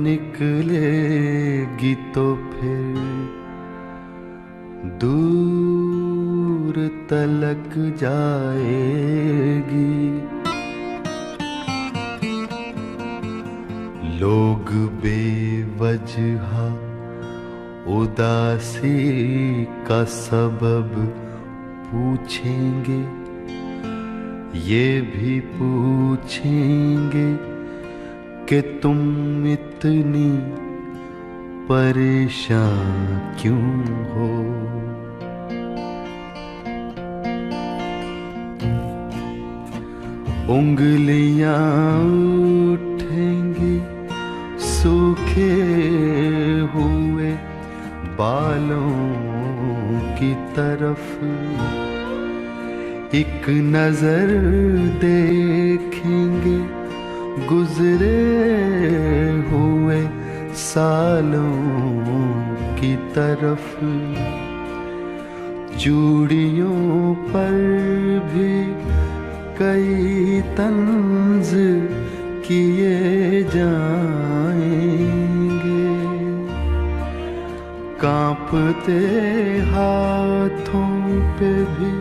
निकलेगी तो फिर दूर तलक जाएगी। लोग बेवजह उदासी का सबब पूछेंगे, ये भी पूछेंगे कि तुम इतनी परेशान क्यों हो। उंगलियां उठेंगी सूखे हुए बालों की तरफ, एक नजर देखेंगे गुजरे हुए सालों की तरफ। चूड़ियों पर भी कई तंज किए जाएंगे, कांपते हाथों पे भी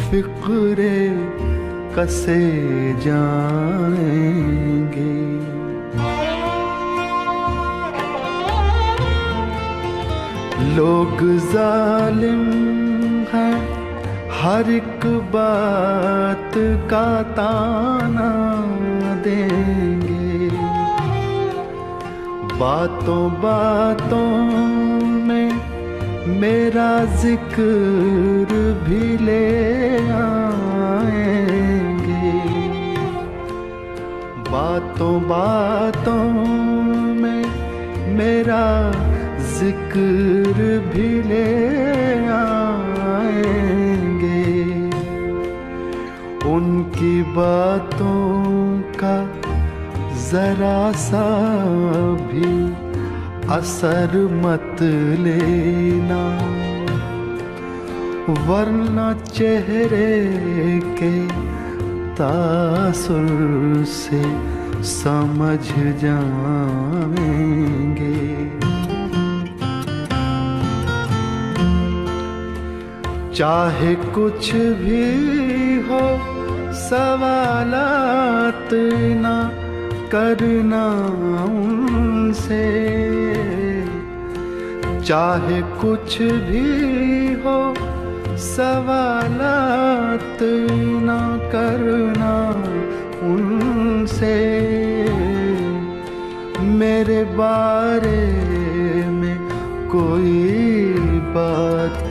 फिक्रे कसे जाएंगे। लोग जालिम हैं, हर एक बात का ताना देंगे, बातों बातों में मेरा जिक्र भी ले आएंगे, बातों बातों में मेरा जिक्र भी ले आएंगे। उनकी बातों का जरा सा भी असर मत लेना, वरना चेहरे के तासुर से समझ जाएंगे। चाहे कुछ भी हो सवालात ना करना उनसे, चाहे कुछ भी हो सवालात ना करना उनसे। मेरे बारे में कोई बात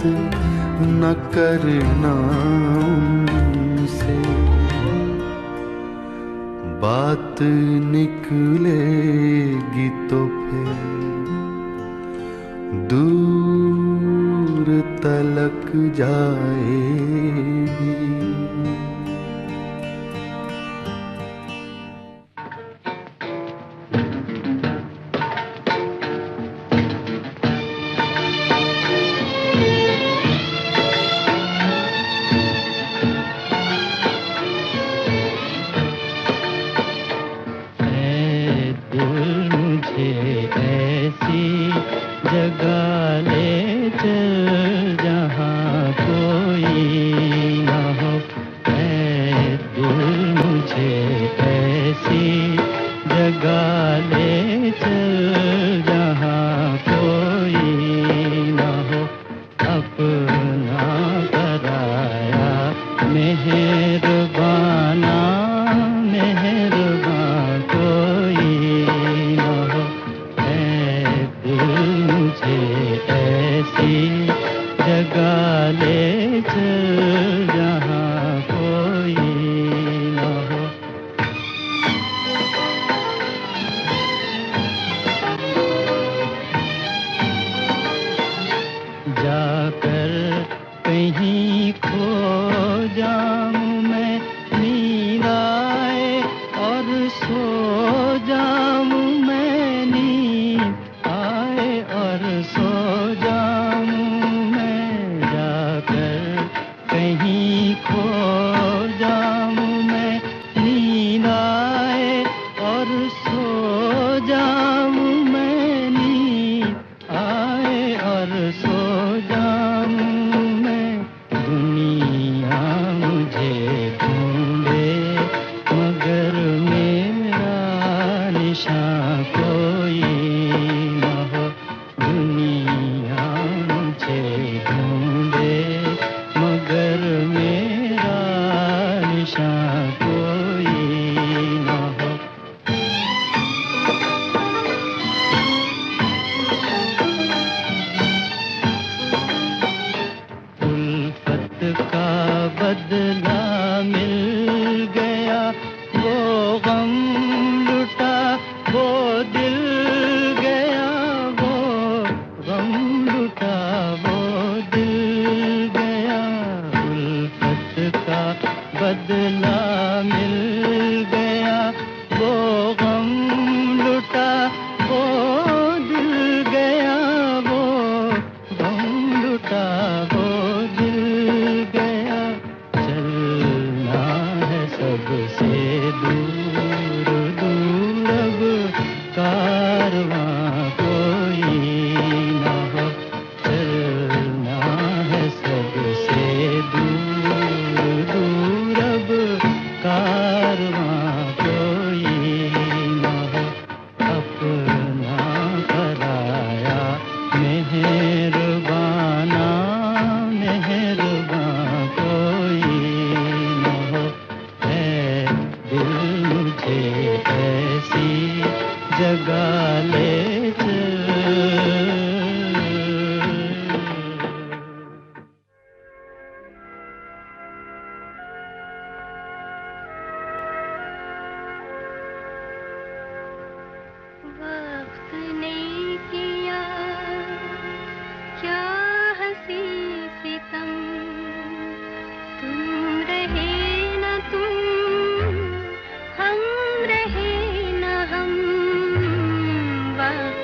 न करना उनसे, बात निकलेगी तो फिर दूर तलक जाएगी। जगा ले चल जहाँ कोई न हो, ऐ दिल मुझे ऐसी जगा ले चल जहाँ कोई न हो। अपना पराया मेहरबाना मेहरबान कोई न हो, ऐसी जगा ले चल जहाँ कोई न हो। जाकर कहीं खो जाऊं मैं, नींद आए और सो जाऊं मैं, नींद आए और सो जाऊं मैं। जाकर कहीं खो जाऊं मैं, नींद आए और सो जाऊं मगर मेरा निशान कोई न हो। उल्फत का बदला मिल गया, वो गम लुटा वो दिल गया, वो गम लुटा वो दिल गया। उल्फत का बदला मिल गया, वो गम लुटा वो दिल गया, वो गम लुटा वो दिल गया। चलना है सबसे दूर दूर अब कारवां कोई न हो। चलना है सबसे दूर दूर अब कारवां कोई न हो। अपना पराया मेहरबाना मेहरबान कोई न हो। है दिल मुझे ऐसी जगह ले चल। वक्त ने किया क्या हंसी सितम, तुम रहे न तुम, हम रहे न हम। वक्त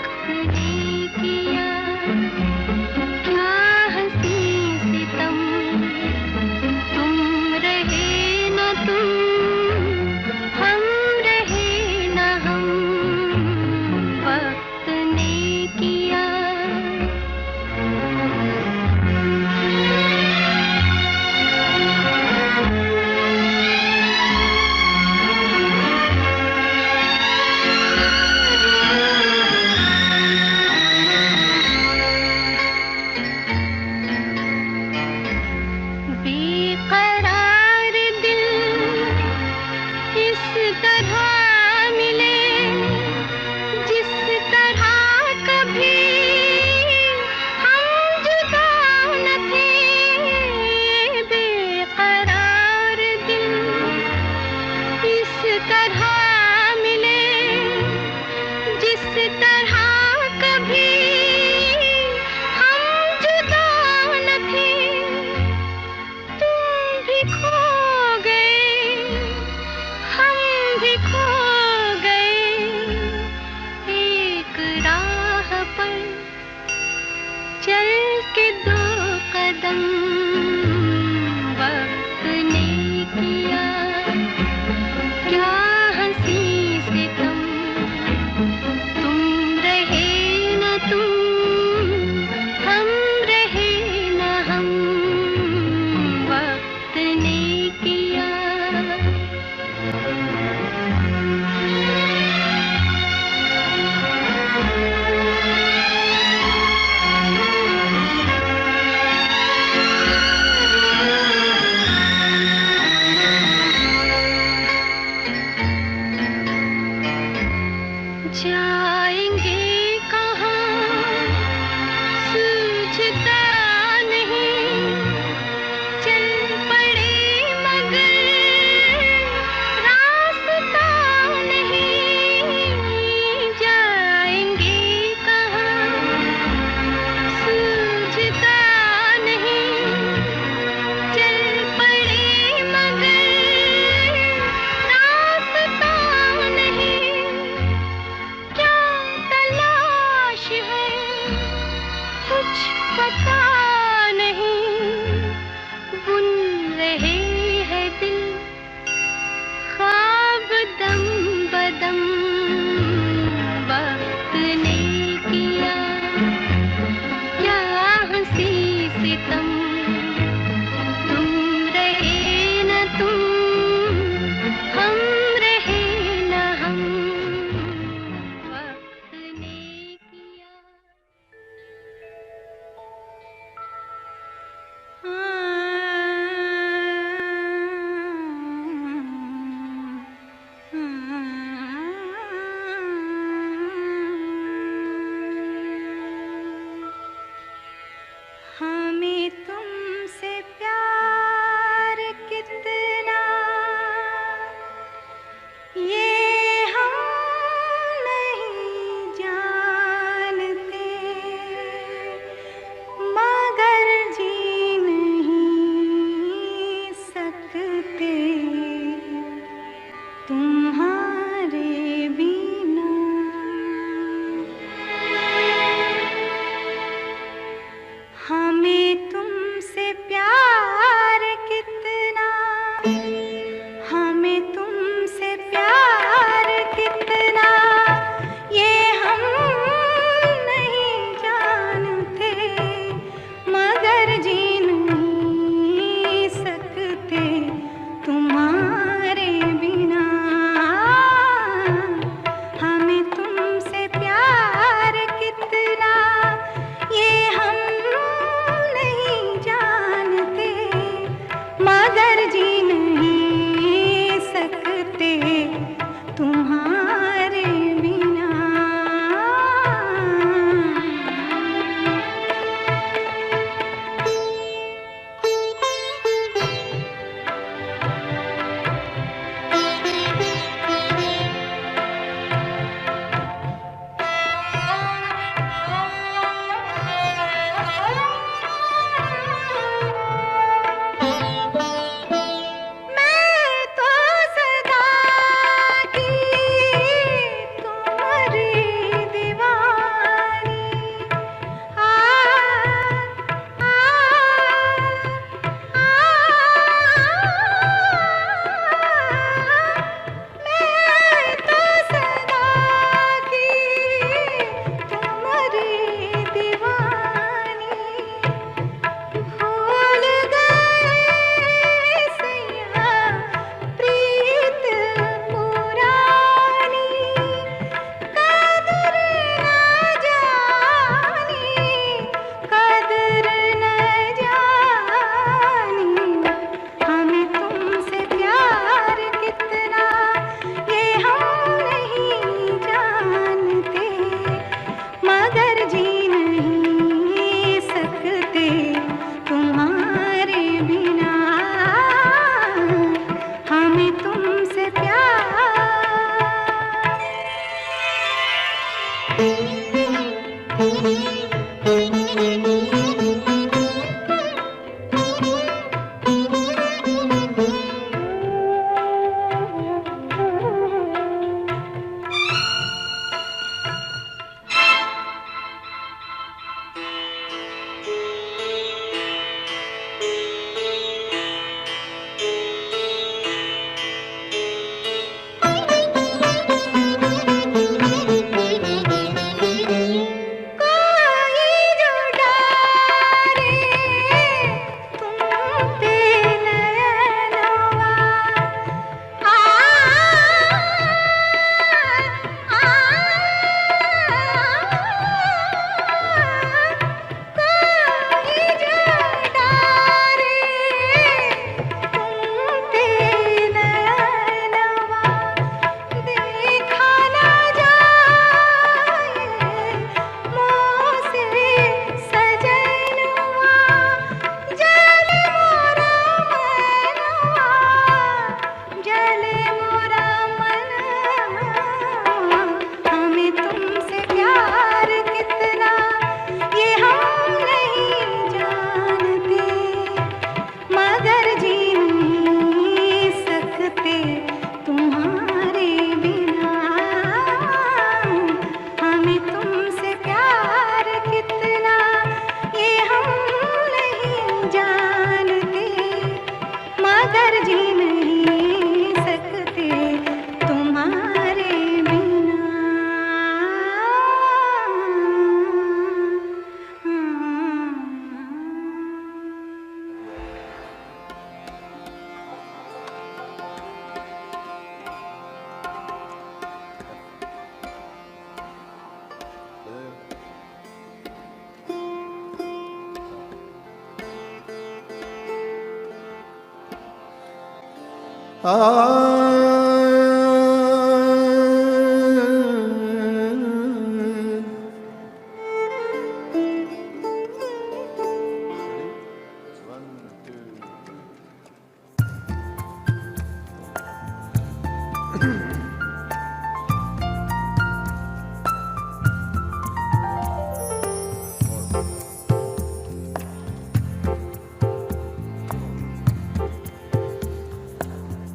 मगर जी नहीं सकते तुम्हारे बिना।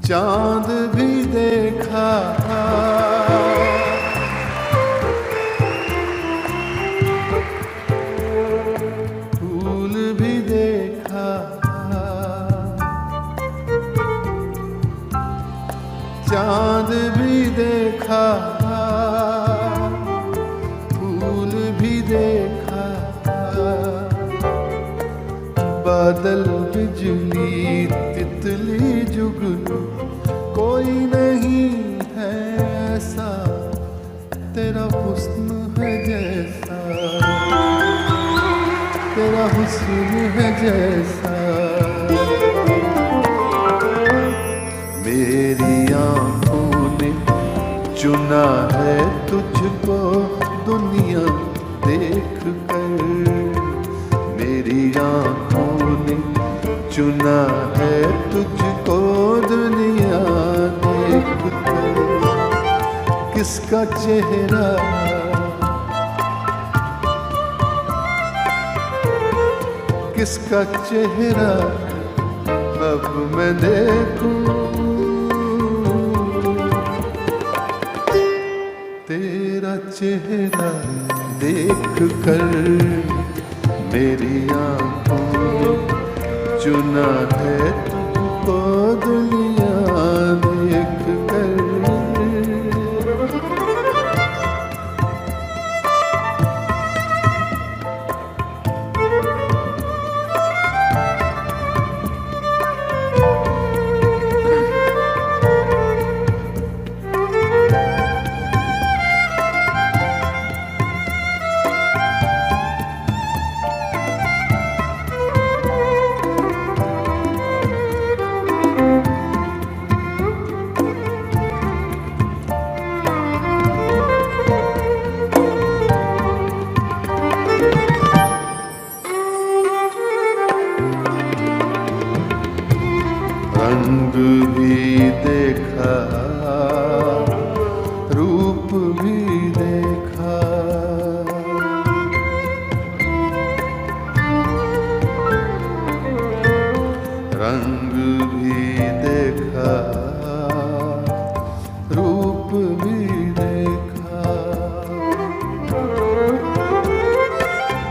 चांद भी देखा फूल भी देखा चांद भी देखा फूल भी देखा बादल बिजली तितली जुगनू कोई नहीं है ऐसा तेरा हुस्न है जैसा तेरा हुस्न है जैसा चुना है तुझको दुनिया देख कर, मेरी आंखों ने चुना है तुझको दुनिया देख कर। किसका चेहरा किसका चेहरा अब मैं देखूं, तेरा चेहरा देख कर मेरी आंखों ने चुना है तुझको दुनिया देख कर। रंग भी देखा, रूप भी देखा, रंग भी देखा, रूप भी देखा,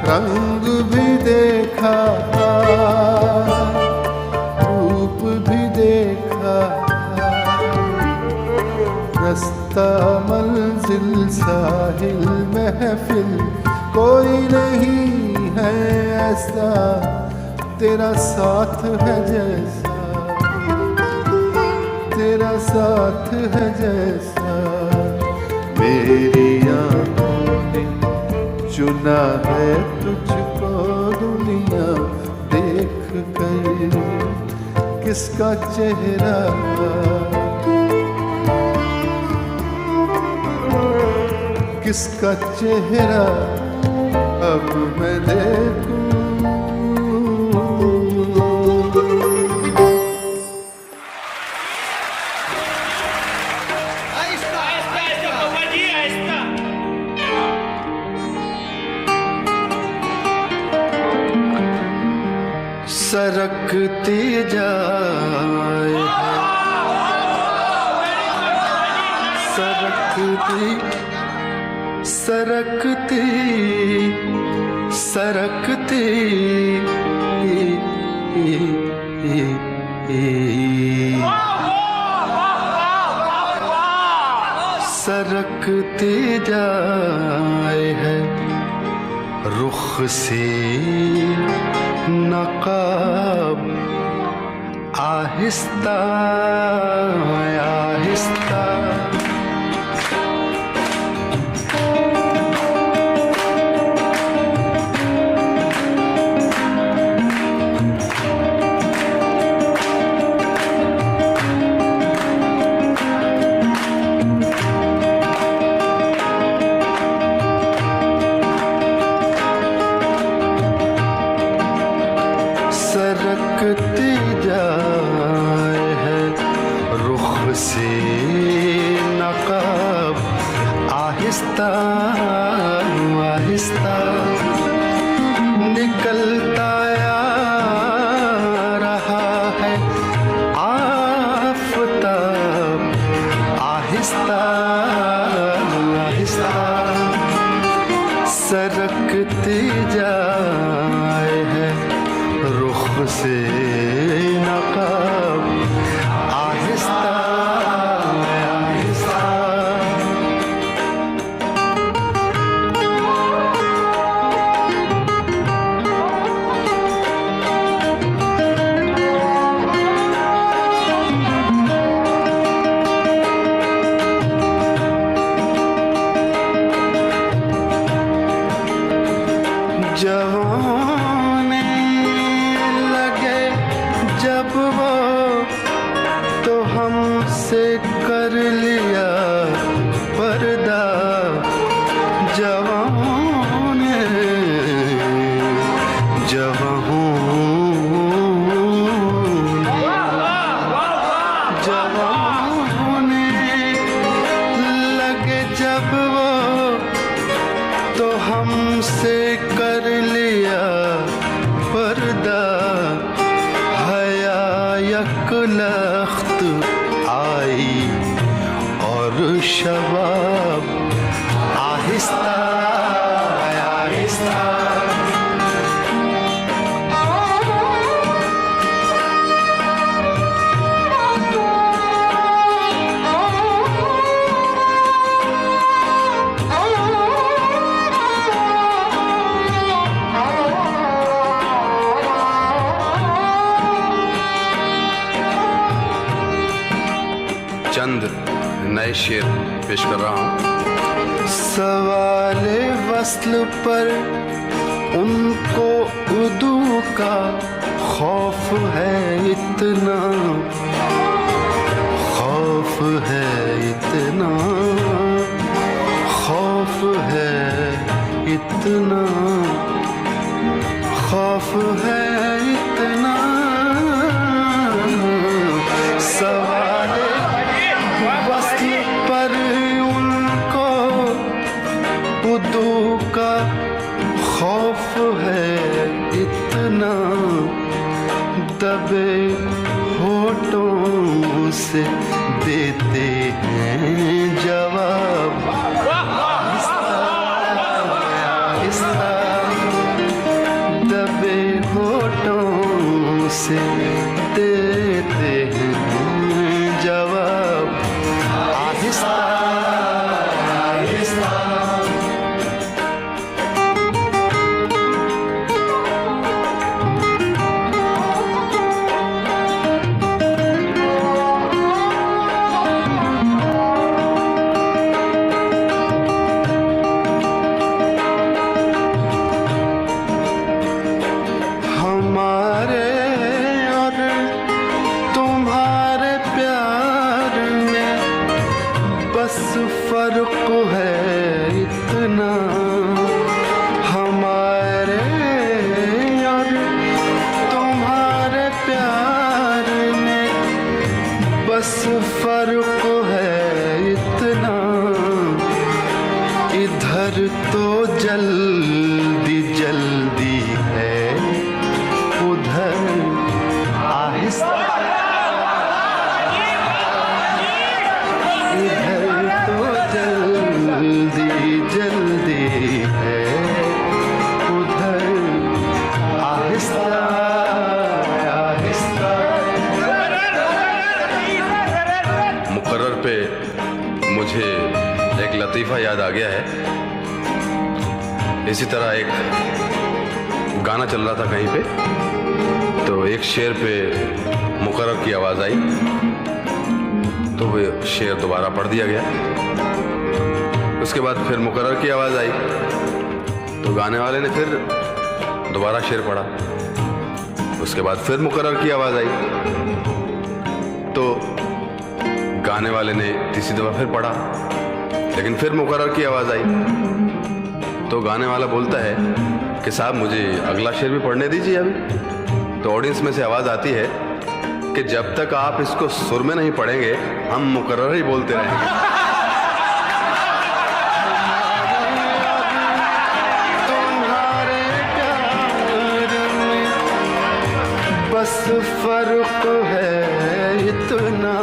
रंग भी देखा, रास्ता मंजिल साहिल महफिल कोई नहीं है ऐसा, तेरा साथ है जैसा, तेरा साथ है जैसा। मेरी आंखों ने चुना है तुझको दुनिया देख कर। किसका चेहरा किसका चेहरा अब मैं देखूं। Ahista, companhia, ahista. सरकती जाए सरकती सरकती सरकती सरकती जाए है रुख से नकाब आहिस्ता आहिस्ता। सरकती जाए है रुख से नकाब आहिस्ता आहिस्ता। निकलता आ रहा है आफताब आहिस्ता आहिस्ता। सरकती जाए है रुख से नकाब आहिस्ता आहिस्ता। जवाने लगे जब वो तो हमसे कर लिया शबाब आहिस्ता आहिस्ता चंद नए शेर पेश कर रहा हूँ। सवाले वस्ल पर उनको उर्दू का खौफ है इतना, खौफ है इतना, खौफ है इतना, खौफ है इतना। सवाले वस्ल पर उनको उर्दू का खौफ है इतना, दबे होठों से देते हैं जवाब आहिस्ता आहिस्ता, दबे होठों से देते हैं जवाब आहिस्ता आहिस्ता। हमारे और तुम्हारे प्यार में बस फर्क है इतना, हमारे और तुम्हारे प्यार में बस फर्क है इतना। इधर तो जल्दी जल्दी है, उधर आहिस्ता, इधर तो जल्दी जल्दी है, उधर आहिस्ता आहिस्ता। मुकर्रर पे मुझे एक लतीफ़ा याद आ गया है। इसी तरह एक गाना चल रहा था कहीं पे, तो एक शेर पे मुकर्रर की आवाज़ आई, तो वो शेर दोबारा पढ़ दिया गया। उसके बाद फिर मुकर्रर की आवाज़ आई, तो गाने वाले ने फिर दोबारा शेर पढ़ा। उसके बाद फिर मुकर्रर की आवाज़ आई, तो गाने वाले ने तीसरी दफ़ा फिर पढ़ा, लेकिन फिर मुकर्रर की आवाज़ आई, तो गाने वाला बोलता है कि साहब मुझे अगला शेर भी पढ़ने दीजिए अभी। तो ऑडियंस में से आवाज़ आती है कि जब तक आप इसको सुर में नहीं पढ़ेंगे हम मुकर्रर ही बोलते रहेंगे। तुम्हारे प्यार में बस फर्क है इतना,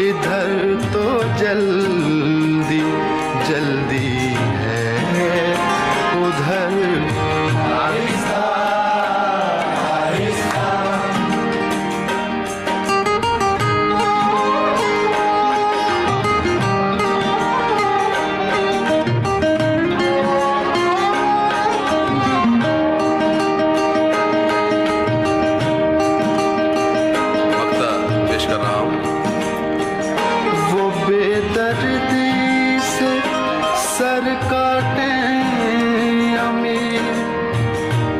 इधर तो जल्दी जल्दी है, उधर आहिस्ता आहिस्ता। वक्ता पेश कर रहा हूँ। वो बेदर्दी से सर काटे अमीर,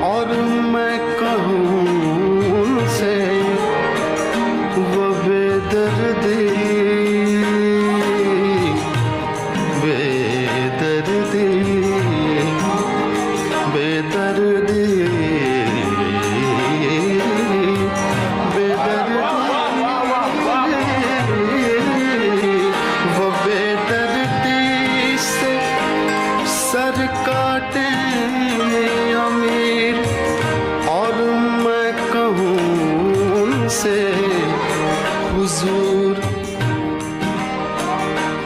और मैं कहूँ उनसे वो बेदर्दी बेदर्दी बेदर्दी वो बेदर्दी से सर काटे अमीर, और मैं कहूँ उनसे हुजूर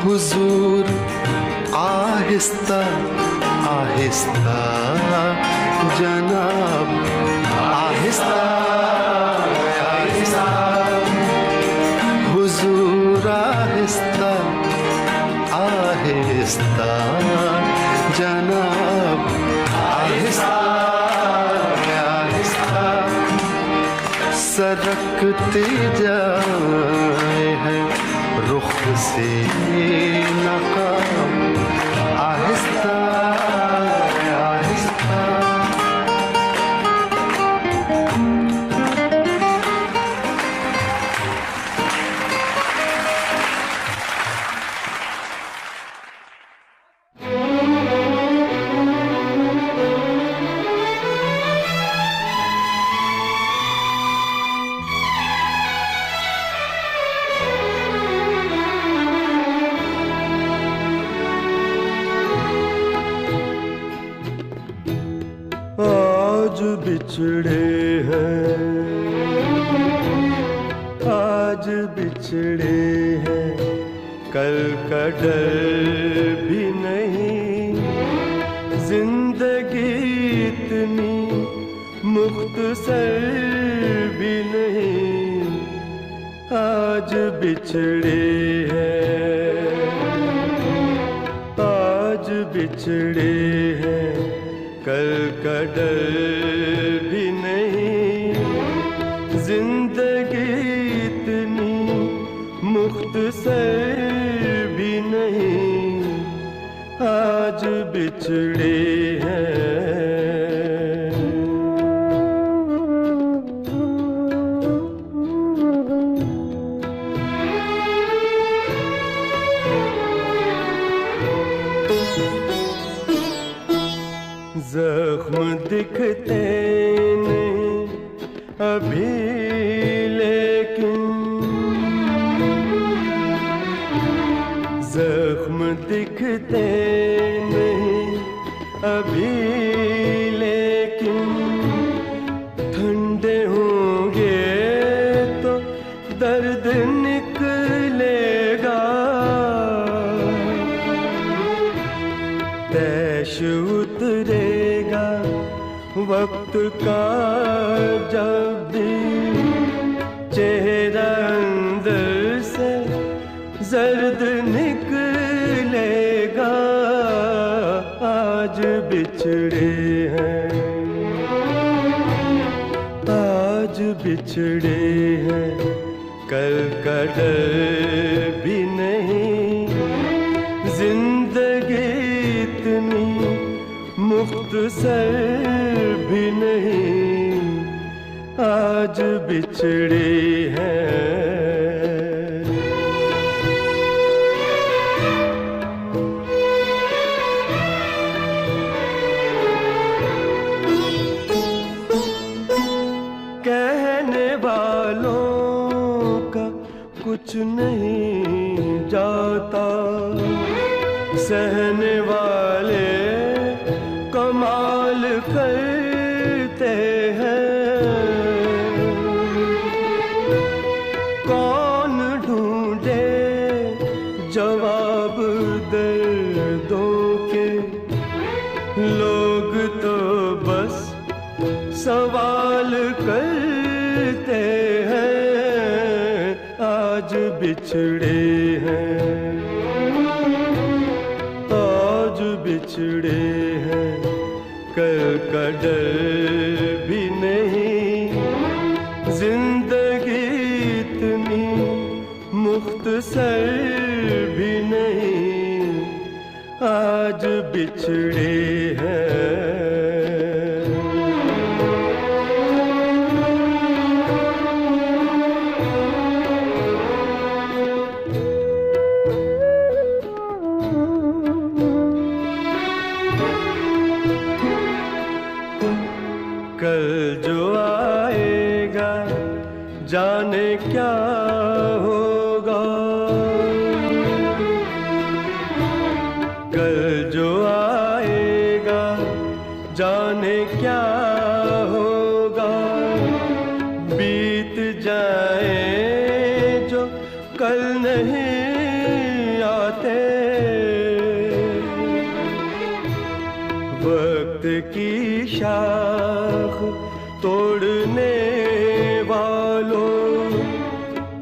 हुजूर आहिस्ता आहिस्ता जनाब आहिस्ता आहिस्ता हुजूर आहिस्ता आहिस्ता जनाब आहिस्ता आहिस्ता सरकते जाए हैं रुख से नकाब आहिस्ता आहिस्ता आज बिछड़े हैं, आज बिछड़े हैं, कल का डर भी नहीं। जिंदगी इतनी मुख्तसर भी नहीं। आज बिछड़े हैं, आज बिछड़े हैं, कल का डर भी नहीं। जिंदगी इतनी मुख्तसर भी नहीं। आज बिछड़े हैं। जख्म दिखते नहीं अभी लेकिन, जख्म दिखते नहीं अभी लेकिन, ठंडे होंगे तो दर्द निकलेगा। तैश उतरेगा वक्त का जब भी, चेहरा अंदर से जर्द निकलेगा। आज बिछड़े हैं, आज बिछड़े हैं, कल का डर भी नहीं। जिंदगी इतनी मुख्तसर भी नहीं। आज बिछड़े हैं। कहने वालों का कुछ नहीं जाता, सहने वाले कमाल करते हैं। कौन ढूंढे जवाब दर्दों के, लोग तो बस सवाल करते हैं। आज बिछड़े हैं, आज बिछड़े हैं, कल का डर भी नहीं। जिंदगी इतनी मुख्तसर भी नहीं। आज बिछड़े हैं। कल जो आएगा जाने क्या होगा। कल जो आएगा जाने क्या होगा। बीत जाए जो कल नहीं आते, लो,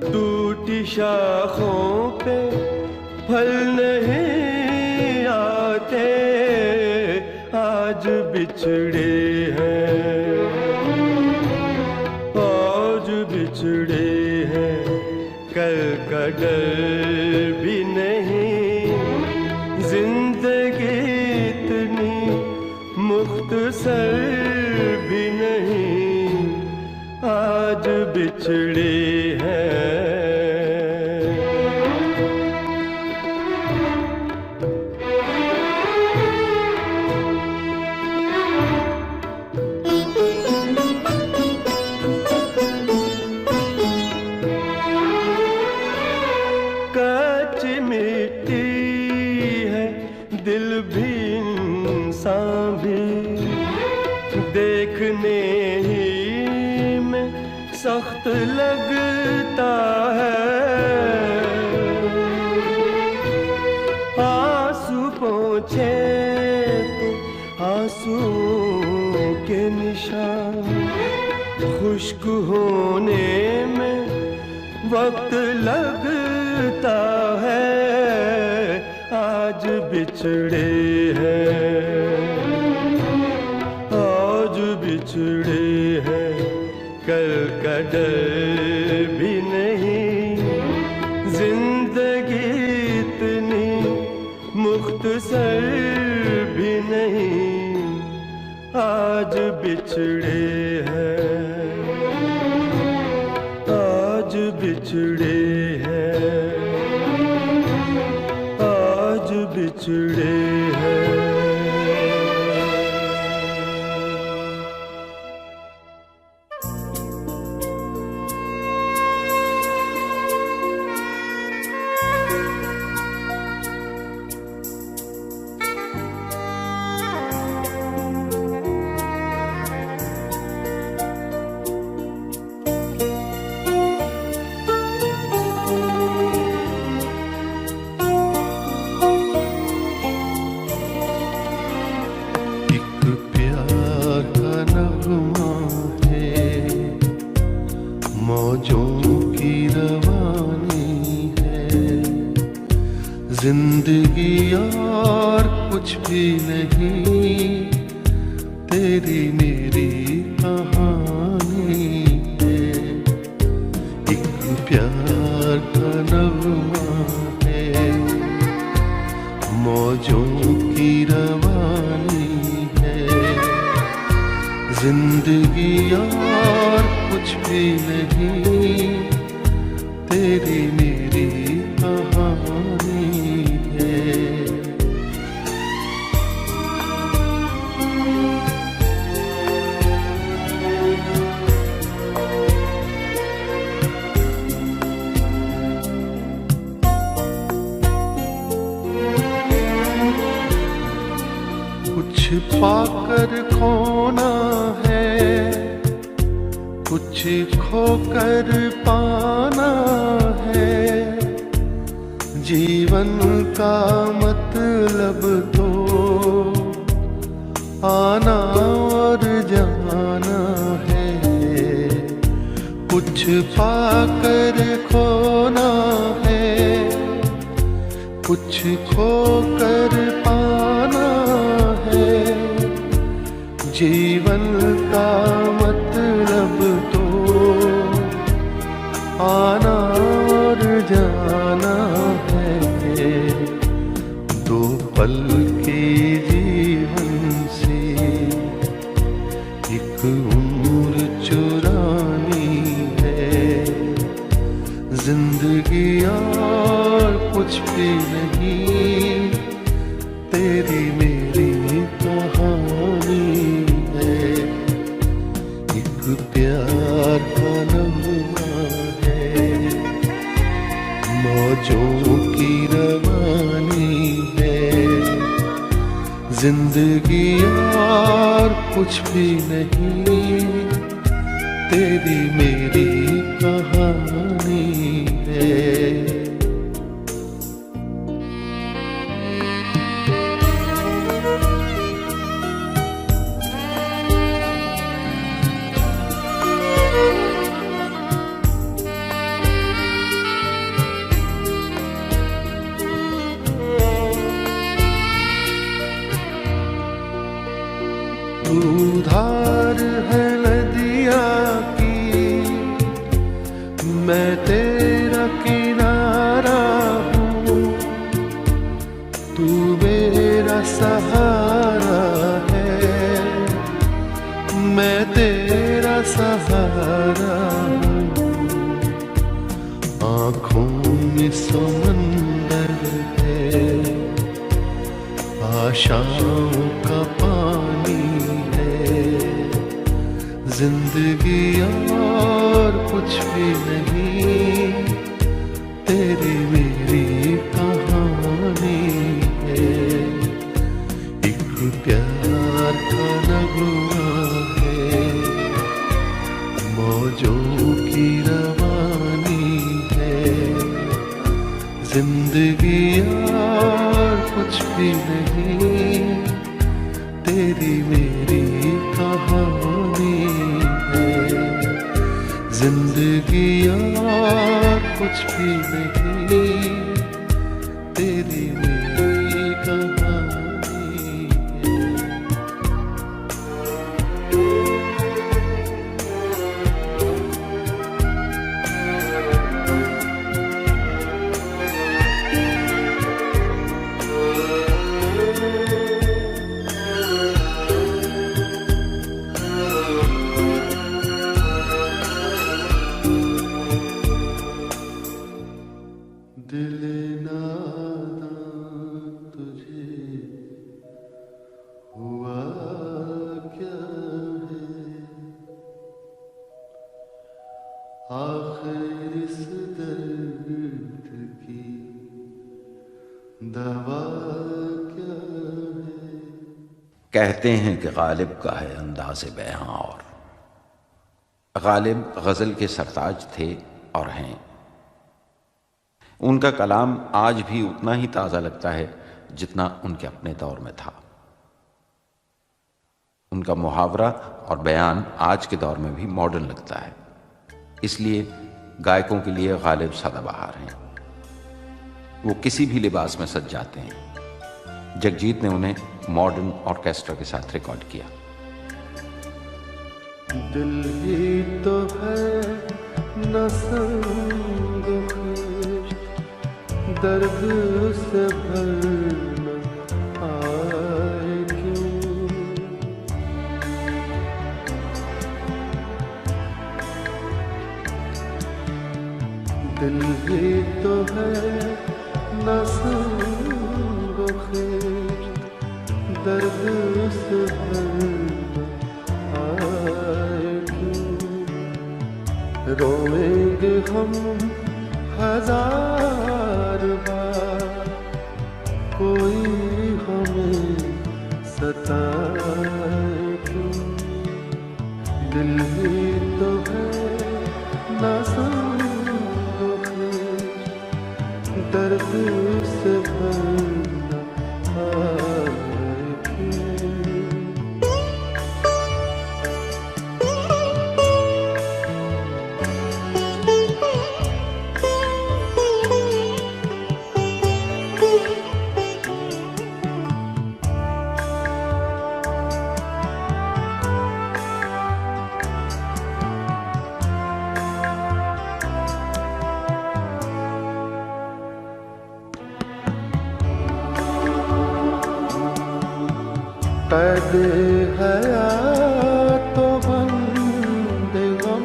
टूटी शाखों पे फल नहीं आते, आज बिछड़े हैं, आज बिछड़े हैं, कल का डर भी नहीं, जिंदगी इतनी मुख्तसर भी नहीं, आज बिछड़े हैं। कच्ची मिट्टी है दिल भी इंसान भी, देखने ही में सख्त लगता है, आंसू पोंछे तो आंसू के निशान, खुश्क होने में वक्त लगता है, आज बिछड़े हैं, आज बिछड़े हैं, कल का डर भी नहीं, जिंदगी इतनी मुख्तसर भी नहीं, आज बिछड़े हैं, आज बिछड़े हैं, आज बिछड़े हैं। जिंदगी और कुछ भी नहीं, तेरी मेरी कहानी है, एक प्यार का नगमा है, मौजों की रवानी है, जिंदगी और कुछ भी नहीं, तेरी मेरी कहानी है। कुछ पाकर खोना है, कुछ खोकर पाना है, जीवन का मतलब तो आना और जाना है, कुछ पाकर खोना है, कुछ खोकर पाना है, जीवन का मतलब तो आना और जाना है, दो पल के जीवन से एक उम्र चुरानी है, जिंदगी और कुछ भी नहीं, तेरी मेरी कहानी है, एक प्यार का नगमा है, मौजों की रवानी है, जिंदगी और कुछ भी नहीं, तेरी मेरी कहानी है। मैं तेरा किनारा हूँ, तू मेरा सहारा है, मैं तेरा सहारा हूँ। आँखों में समंदर है, आशाओं का पानी है, जिंदगी और कुछ भी नहीं, तेरी मेरी कहानी है। एक प्यार का नगमा है, मौजों की रवानी है, जिंदगी और कुछ भी नहीं, तेरी मेरी कहानी है। जिंदगी और कुछ भी नहीं, तेरी मेरी कहानी है। दिल नादां तुझे हुआ क्या है, आखिर इस दर्द की दवा क्या है। कहते हैं कि गालिब का है अंदाज़े बयां, और गालिब गज़ल के सरताज थे और हैं। उनका कलाम आज भी उतना ही ताज़ा लगता है जितना उनके अपने दौर में था। उनका मुहावरा और बयान आज के दौर में भी मॉडर्न लगता है, इसलिए गायकों के लिए गालिब सदाबहार हैं। वो किसी भी लिबास में सज जाते हैं। जगजीत ने उन्हें मॉडर्न ऑर्केस्ट्रा के साथ रिकॉर्ड किया। दिल ही तो है न संग खुश, दर्द से भरना आए क्यों। दिल ही तो है न संग खुश, दर्द से भरना आए क्यों। रोएंगे हम हजार बार, कोई हमें सताए क्यों। दिल ही तो है ना संग खुश, दर्द से भरना आए क्यों। कैदे हयात तो बंदे गम,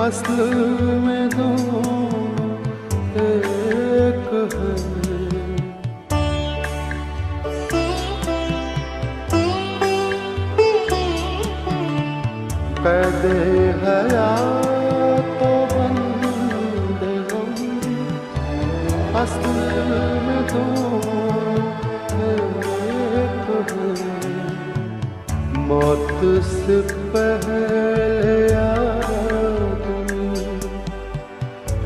असल में दोनों एक है। कैदे हयात तो बंदे गम, असल में दोनों मौत से पहले आदमी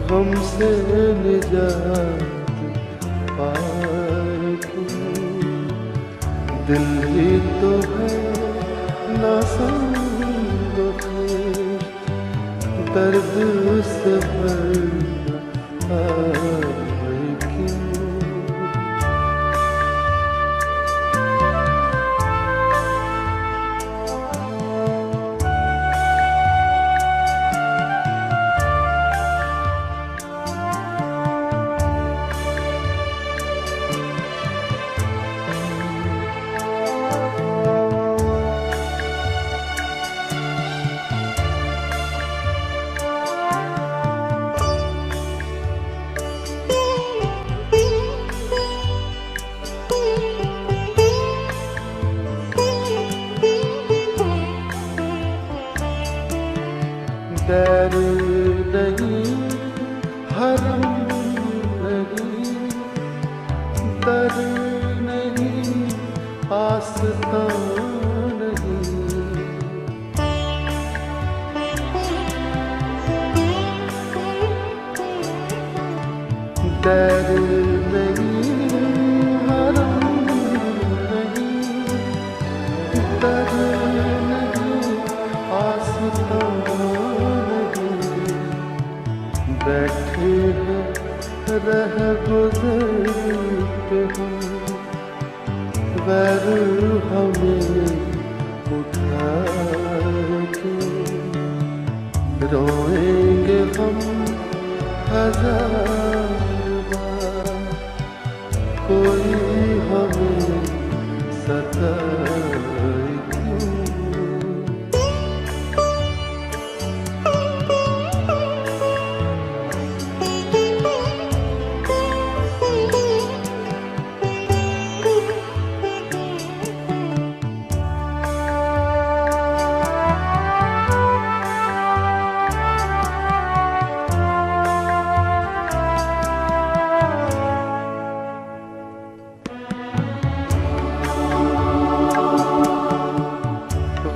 गम से निजात पाए क्यों। दिल ही तो है ना संग खुश, दर्द से भरना आए क्यों। दैर नहीं हरम नहीं, दर नहीं आस्था नहीं, दैर नहीं हरम नहीं, दर नहीं आस्था नहीं, बैठे हैं रह गुजर पे हम, वैर हमें उठा के रोएंगे हम हजार बार, कोई हमें सताए क्यों।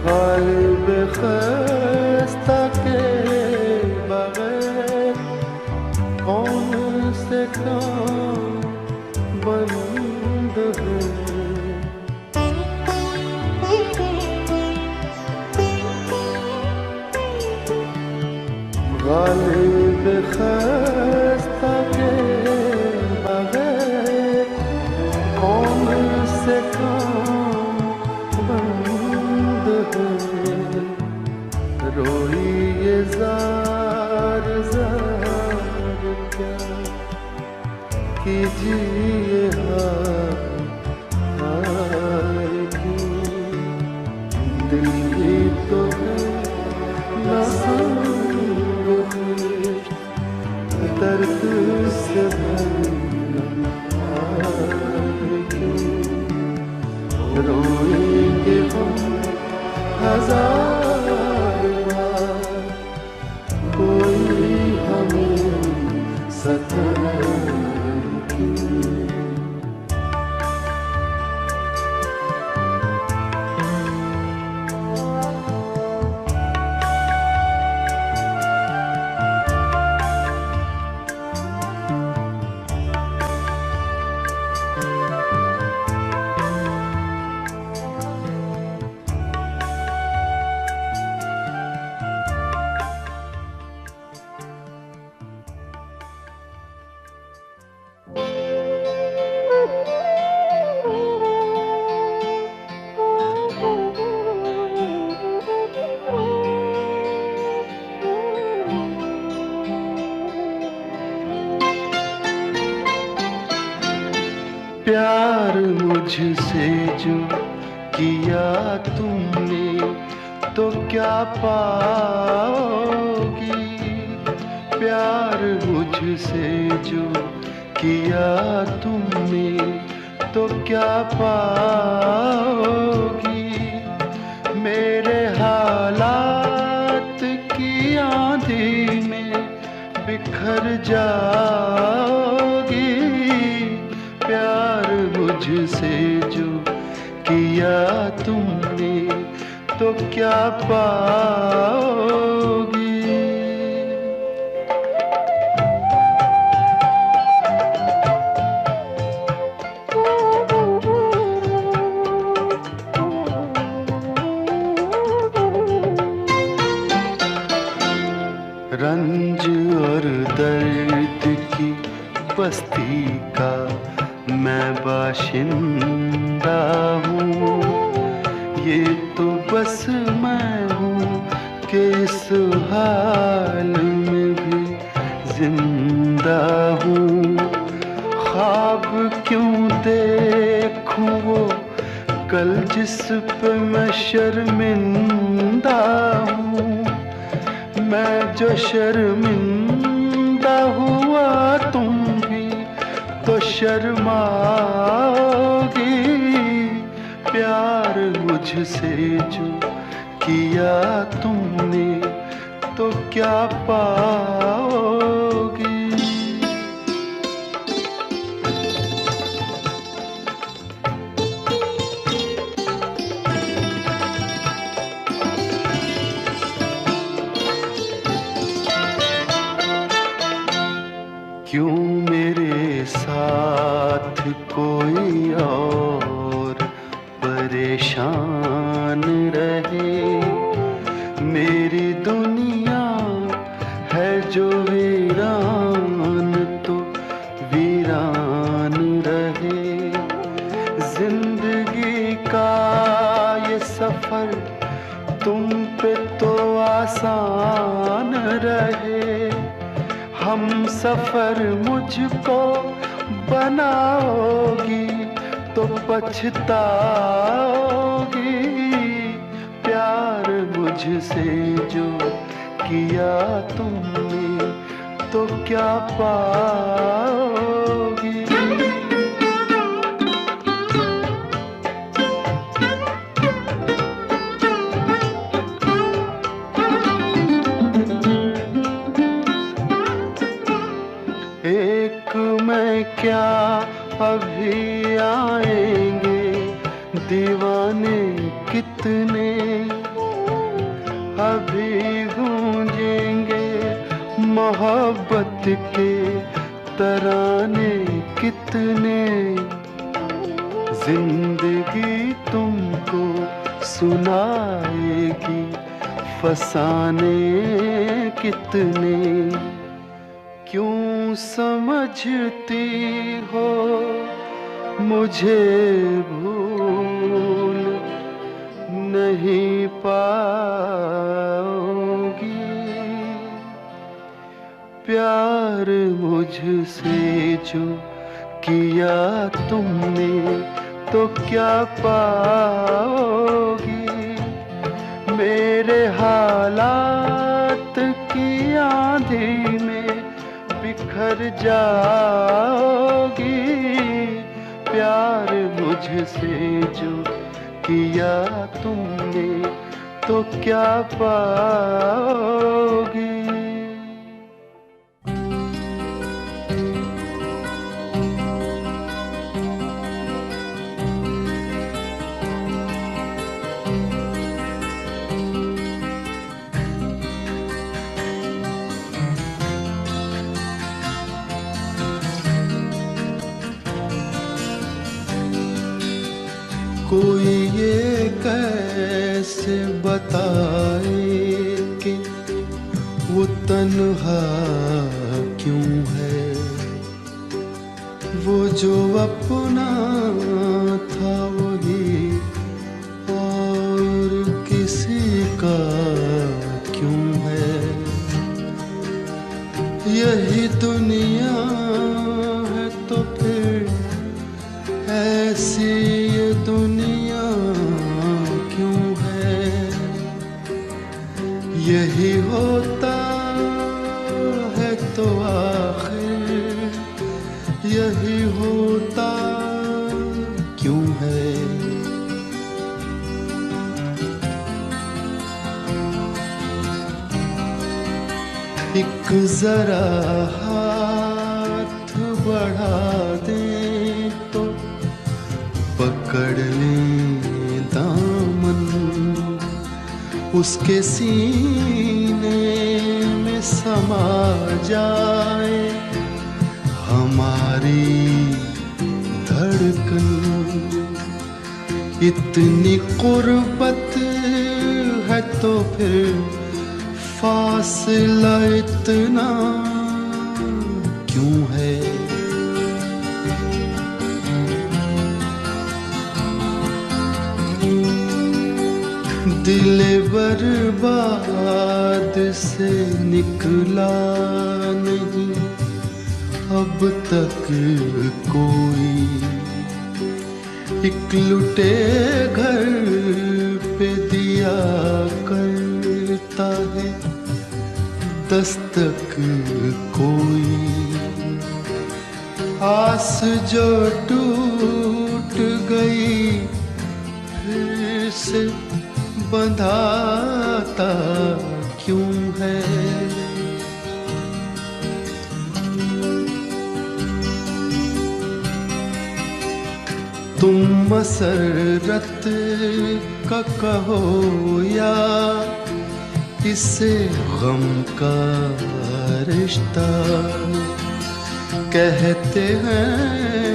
गालिब खस्ता के बगैर कौन से काम बंद है, गालिब खस्ता के बगैर कौन से काम बंद है, रोई ये जार जार क्या कीजिए हार क्यों, दिल ही तो है ना दर्द से भरा हार क्यों, रोएंगे हम हजार बार, कोई हमें सताए क्यों। प्यार मुझसे जो किया तुमने तो क्या पाओगी, प्यार मुझसे जो किया तुमने तो क्या पाओगी, मेरे हालात की आंधी में बिखर जाओगी, प्यार मुझसे जो किया तुमने तो क्या पाओगी। रंज और दर्द की बस्ती का मैं बाशिंदा हूँ, ये तो बस मैं हूँ कि इस हाल में भी जिंदा हूँ। ख्वाब क्यों देखूँ वो कल जिस पे मैं शर्मिंदा हूँ, मैं जो शर्मिंदा हुआ तुम भी तो शर्माओगी, प्यार मुझसे जो किया तुमने तो क्या पाओगी। क्यों मेरे साथ कोई और परेशान रहे। मेरी दुनिया है जो वीरान तो वीरान रहे। जिंदगी का ये सफर तुम पे तो आसान रहे। हम सफर मुझको बनाओगी तो पछताओगी। प्यार मुझसे जो किया तुमने तो क्या पाओगी। एक मैं क्या अभी आएंगे दीवाने कितने। अभी गूंजेंगे मोहब्बत के तराने कितने। जिंदगी तुमको सुनाएगी फसाने कितने। क्यों समझती हो मुझे भूल नहीं पाओगी। प्यार मुझसे जो किया तुमने तो क्या पाओगी। मेरे हालात की आंधी में बिखर जाओगी। प्यार मुझसे जो किया तुमने तो क्या पाओगी। कोई ये कैसे बताए कि वो तन्हा क्यों है। वो जो अपना था वही और किसी का क्यों है। यही दुनिया है तो फिर ऐसी ये दुनिया क्यों है। यही होता है तो आखिर यही होता क्यों है। एक जरा हाथ बढ़ा दे तो पकड़ ले दामन। उसके सीने में समा जाए हमारी धड़कन। इतनी कुर्बत है तो फिर फासला इतना क्यों है। दिल बर्बाद से निकला नहीं अब तक कोई। एक लुटे घर पे दिया करता है दस्तक कोई। आस जो टूट गई फिर से बंधाता क्यों है? तुम मसरत का कहो या इसे गम का रिश्ता, कहते हैं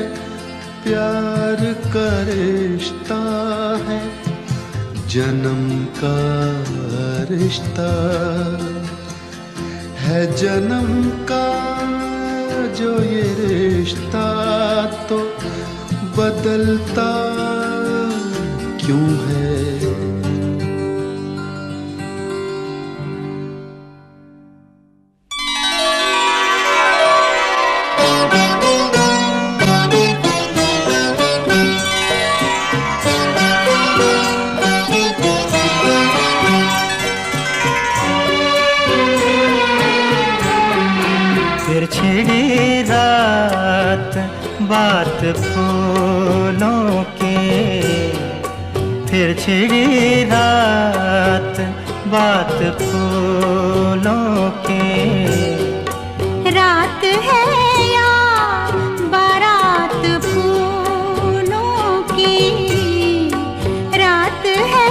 प्यार का रिश्ता है जन्म का रिश्ता, है जन्म का जो ये रिश्ता, तो बदलता क्यों है? फिर छिड़ी रात बात फूलों की, फिर छिड़ी रात बात फूलों की। रात है या बारात फूलों की, रात है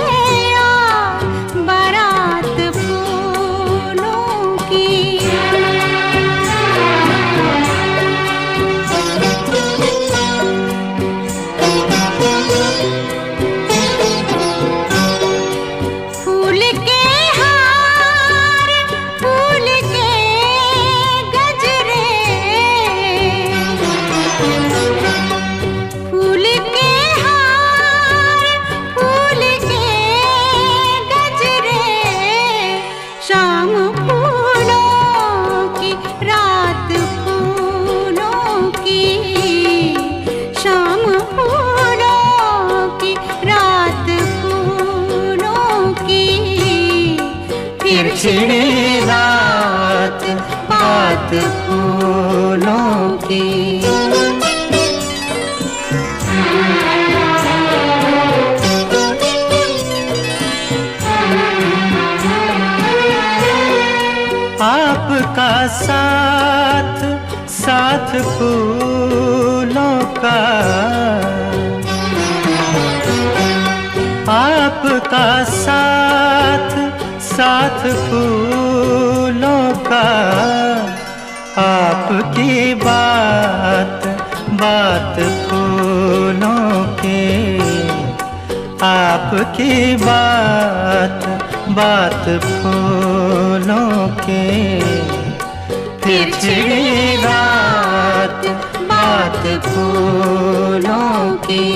या बारात फूलों की। फूल के हार, फूल के गजरे, फूल के हार, फूल के गजरे, शाम फूलों की रात फूलों की, शाम फूलों की रात फूलों की। फिर छिड़ी रात बात फूलों की। आपका साथ साथ फूलों का, आपका साथ साथ फूलों का, आपकी बात बात फूलों की, आपकी बात बात फूलों की। फिर छिड़ी रात बात फूलों की।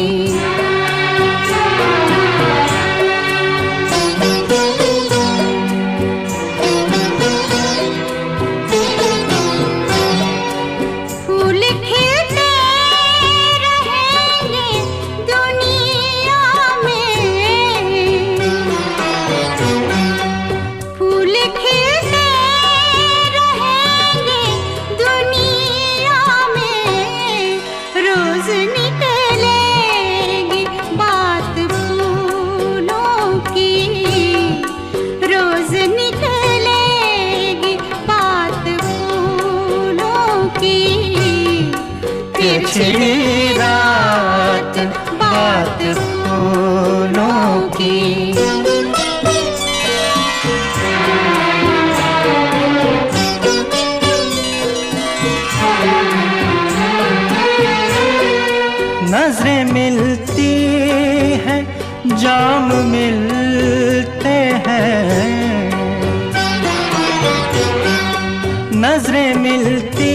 फूल खिलते रहेंगे दुनिया में, फूल खिलते रहेंगे दुनिया में। रोज निकलेगी बात फूलों की, रोज निकलेगी बात फूलों की। फिर छिड़ी रात बात फूलों की। नजरें मिलती हैं, जाम मिलते हैं, नजरें मिलती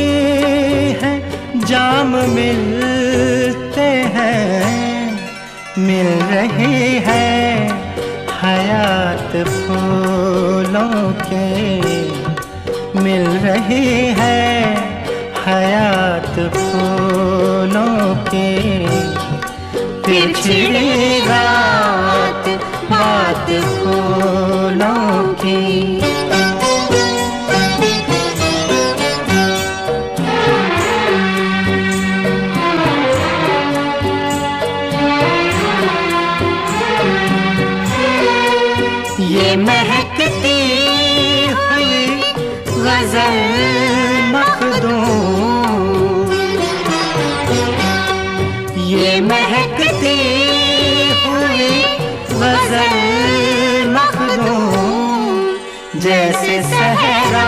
हैं, जाम मिलते हैं। मिल रही है हयात फूलों के, मिल रही है हयात फूलों के। फिर छिड़ी रात बात फूलों की। ये महकती गजल मखदूम, ये महकती हुई गजल मखदूम, जैसे सहरा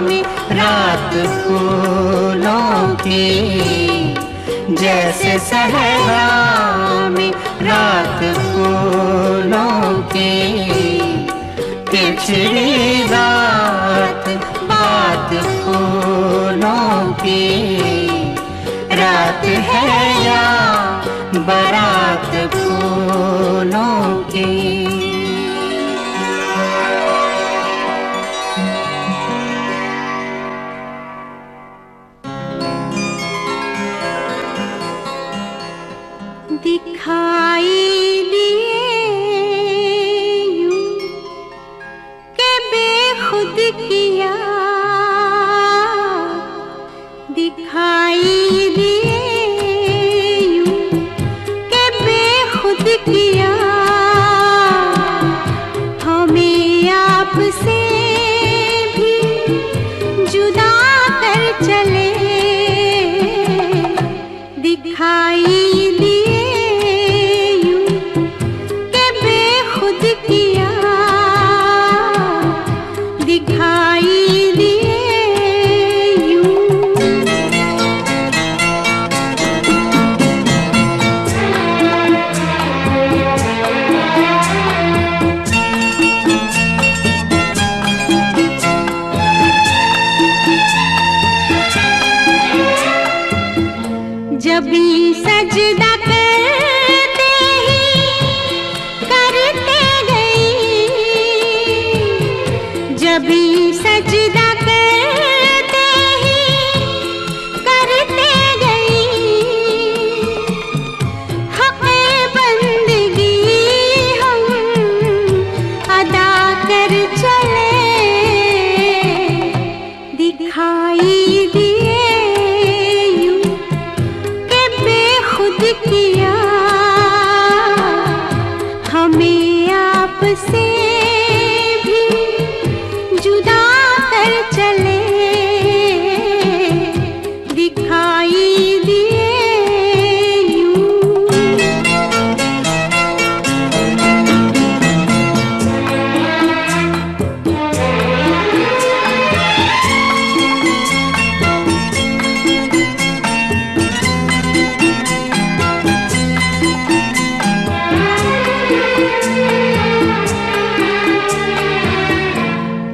में रात फूलों की, जैसे सहरा में रात फूलों की, पिछड़ी बात बात फूलों की, रात है या बारात फूलों की। दिखाई दिए यूं के बेखुद किया, दिखाई दिए यूं के बेखुद किया, हमें आपसे भी जुदा कर चले, दिखाई जब सजदा करते ही करते गई, जब सजदा करते ही करते गई, हक़े बंदगी हम अदा कर चले, दिखाई दिए किया, हमें आपसे भी जुदा कर चले, दिखाई दिए यूं।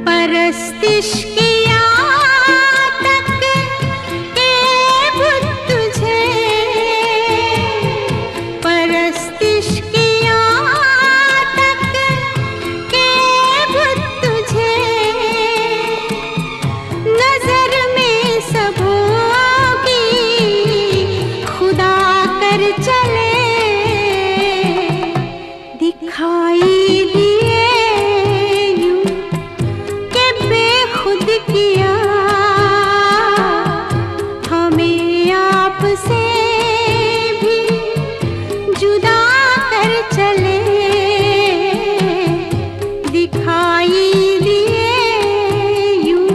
परस्तिश किया तक के बुत तुझे, परस्तिश किया तक के बुत तुझे, नजर में सबों की खुदा कर चले, दिखाई दिए यूं के बेखुद किया, हमें आपसे भी जुदा कर चले, दिखाई दिए यूं।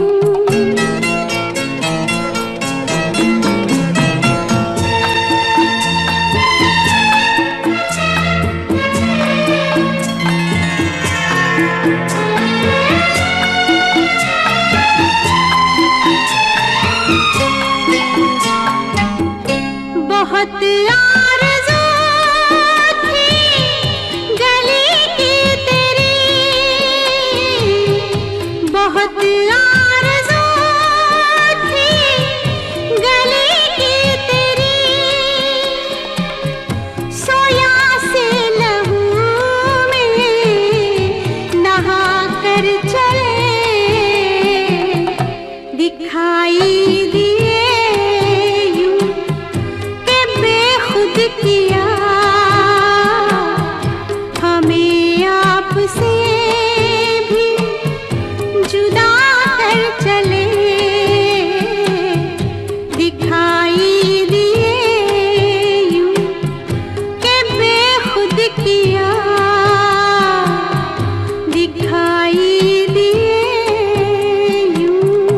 बहुत आरज़ू थी गली की तेरी, बहुत आरज़ू थी गली की तेरी, सोया से लहू में नहा कर चले, दिखाई दिए यूं के बेखुद किया, हमें आपसे भी जुदा कर चले, दिखाई दिए यूं के बेखुद किया, दिखाई दिए यूं।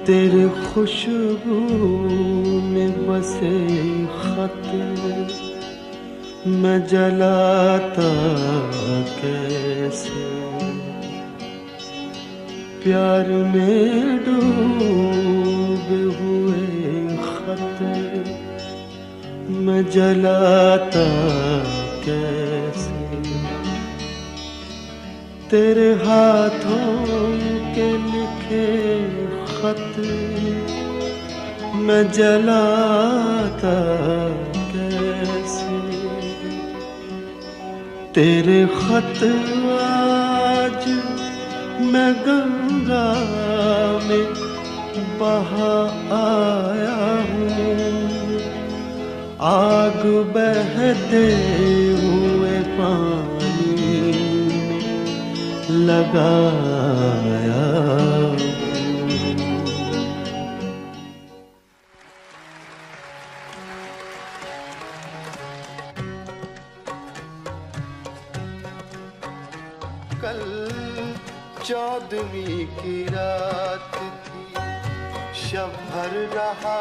तेरे खुशबू में बसे खत मैं जलाता कैसे, प्यार में डूबे हुए खत मैं जलाता कैसे, तेरे हाथों के लिखे खत मैं जलाता कैसे, तेरे खत आज मैं गंगा में बहा आया हूँ, आग बहते हुए पानी में लगाया। कल 14वीं की रात थी, शब भर रहा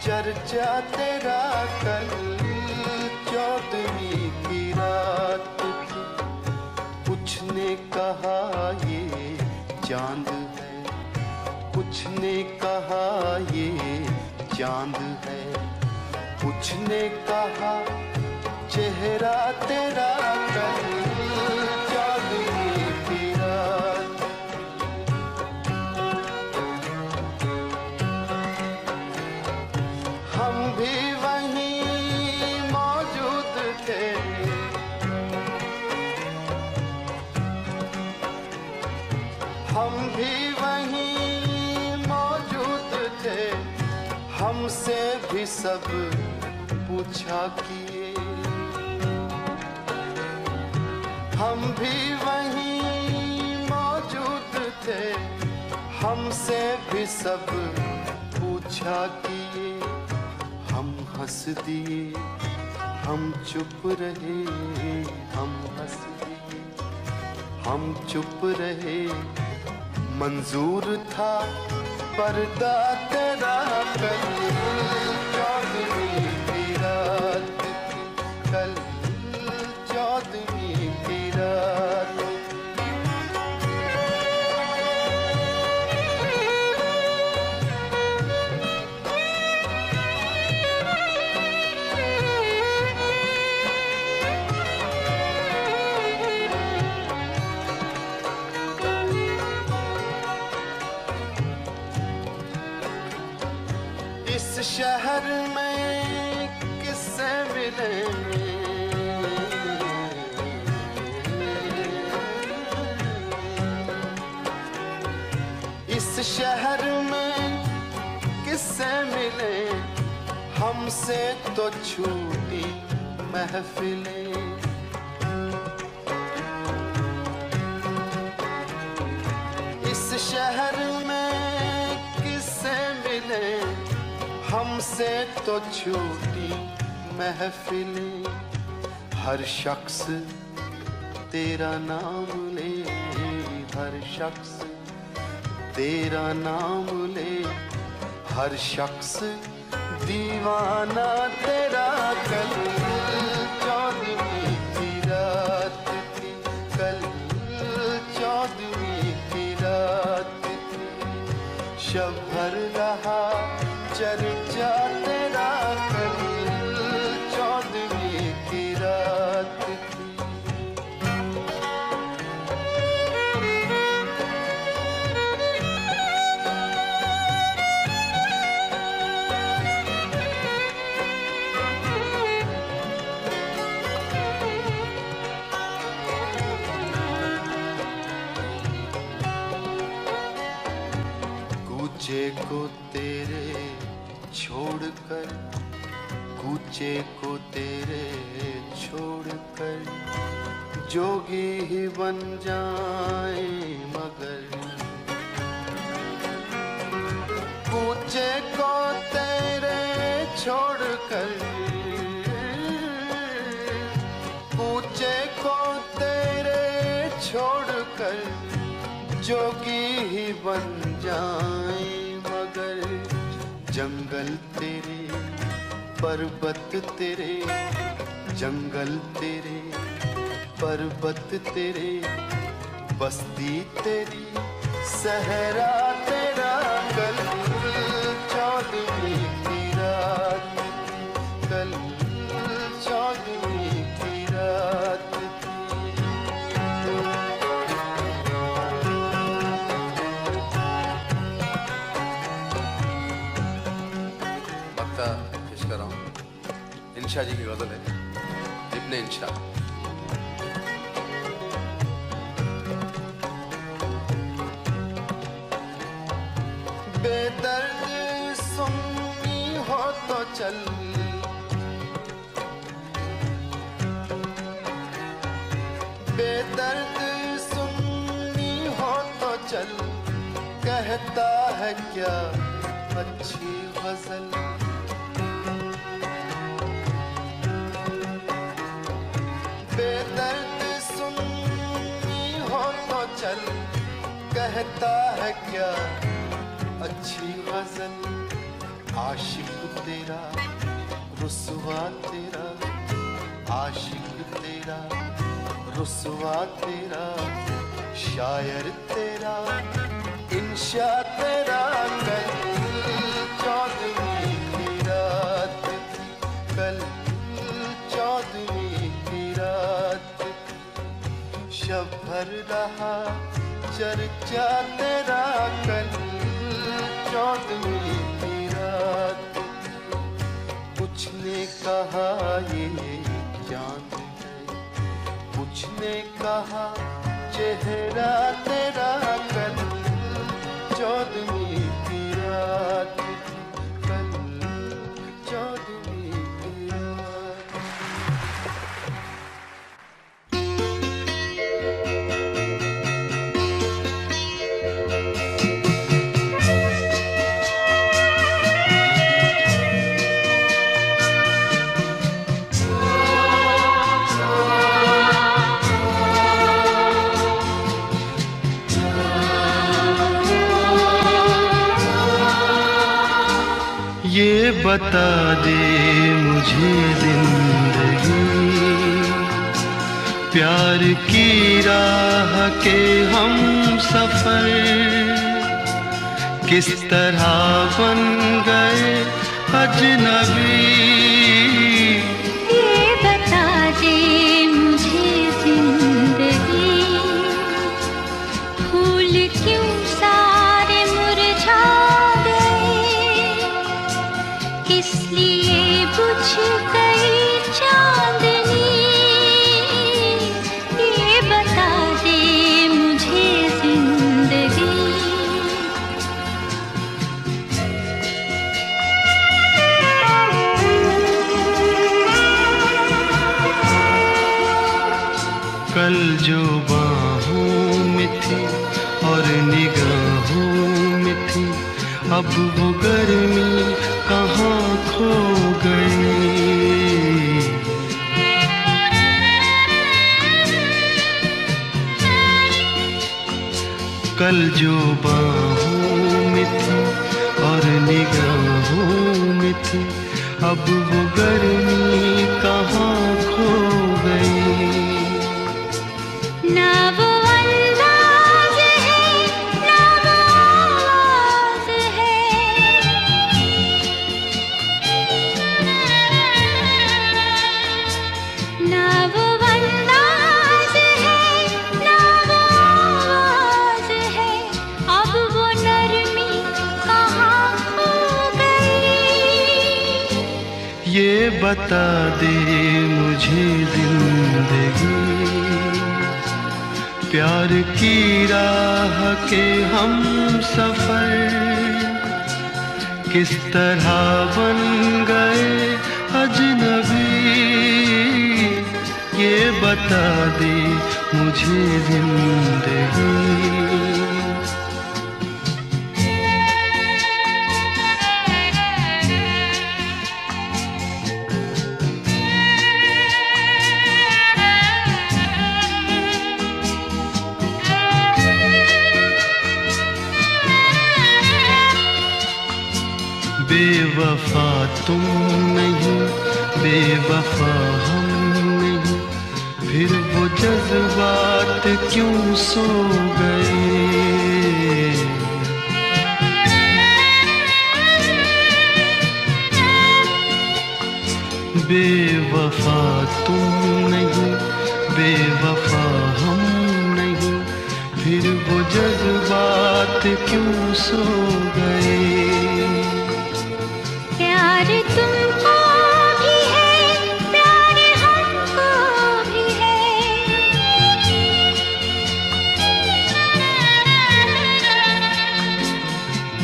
चर्चा तेरा। कल 14वीं की रात थी, कुछ ने कहा ये चांद है, कुछ ने कहा ये चांद है, कुछ ने कहा चेहरा तेरा। कल हम भी वहीं मौजूद थे, हमसे भी सब पूछा किए। हम भी वहीं मौजूद थे, हमसे भी सब पूछा किए। हम हंस दिए, हम चुप रहे, हम हंस दिए, हम चुप रहे। मंजूर था पर्दा तेरा। कल 14वीं की रात थी, कल 14वीं की रात। इस शहर में किससे मिले, इस शहर में किससे मिले, हमसे तो छूटी महफिलें। इस शहर में किससे मिले, हमसे तो छूटी महफिलें। हर शख्स तेरा नाम ले, हर शख्स तेरा नाम ले, हर शख्स दीवाना तेरा। कल 14वीं की रात थी, कल 14वीं की रात थी, शब भर रहा चर्चा तेरा। कल 14वीं की रात थी। कूचे को तेरे छोड़कर, कूचे को तेरे छोड़कर, जोगी ही बन जाए मगर। कूचे को तेरे छोड़कर, कूचे को तेरे छोड़कर, जोगी ही बन जाए जंगल तेरे, पर्वत तेरे, जंगल तेरे, पर्वत तेरे, बस्ती तेरी, सहरा तेरा, कल चौदहवीं की रात थी, कल चौदहवीं की रात थी। पक्का पेश कर रहा हूँ, इंशा जी की गजल है, इब्ने इंशा। बेदर्द सुन्नी हो तो चल, बेदर्द सुन्नी हो तो चल, कहता है क्या अच्छी गजल। बेदर्द सुन्नी हो तो चल, कहता है क्या अच्छी गजल। आशिक तेरा, रुसवा तेरा, आशिक तेरा, रुसवा तेरा, शायर तेरा, इंशा तेरा, कल चौदहवीं की रात थी, कल चौदहवीं की रात थी। शब भर रहा चर्चा तेरा, कल चौदहवीं की रात। कुछ ने कहा ये चांद है, कुछ ने कहा चेहरा तेरा, कल चौदहवीं की रात थी, कल चौदहवीं की रात। ये बता दे मुझे जिंदगी, प्यार की राह के हम सफर किस तरह बन गए अजनबी। ये बता दे मुझे जिंदगी, फूल क्यों सारे मुरझा गए, किस लिए बुझ गई चांदनी। ये बता दे मुझे जिंदगी। कल जो बाहों में थी और निगाहों में थी, अब वो गर्मी कहाँ खो गई। कल जो बाहों में थी और निगाहों में थी, अब वो गर्मी कहाँ खो गई। ना वो अंदाज है, ना वो आवाज है, ना वो अंदाज है, ना वो आवाज है, अब वो नरमी कहाँ खो गई। ये बता दे मुझे जिंदगी, प्यार की राह के हम सफर किस तरह बन गए अजनबी। ये बता दे मुझे जिंदगी। बेवफा तुम नहीं, बेवफा हम नहीं, फिर वो जज्बात क्यों सो गए। बेवफा तुम नहीं, बेवफा हम नहीं, फिर वो जज्बात क्यों सो गए। प्यार तुमको भी है, प्यार हमको भी है,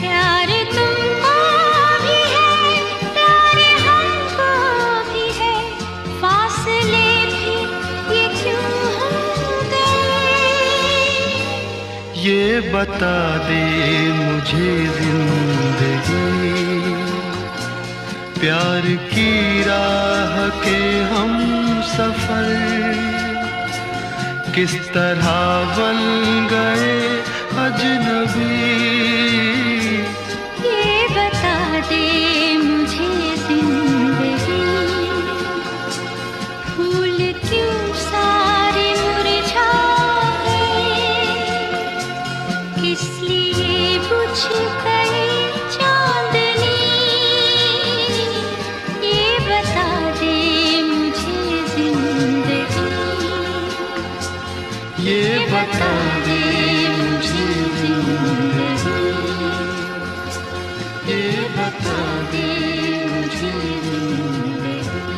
प्यार तुमको भी है, प्यार हमको भी है, फासले भी ये क्यों हो गए। ये बता दे मुझे जिंदगी, प्यार की राह के हम सफर किस तरह बन गए अजनबी। ये बता दे मुझे जिंदगी, फूल क्यों सारे मुरझा गए, किस लिए बुझ गई चांदनी। ये बता दे मुझे जिंदगी, ये बता दे मुझे जिंदगी, ये बता दे मुझे जिंदगी,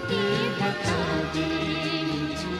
ये बता दे मुझे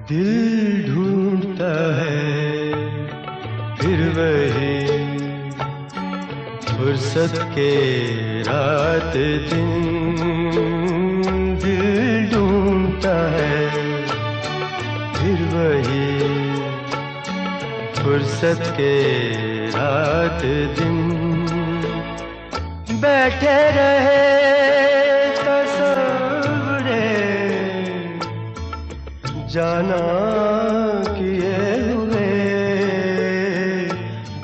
दिल ढूंढता है फिर वही फुर्सत के रात दिन। दिल ढूंढता है फिर वही फुर्सत के रात दिन। बैठे रहे तस्वुरे जाना किए हुए।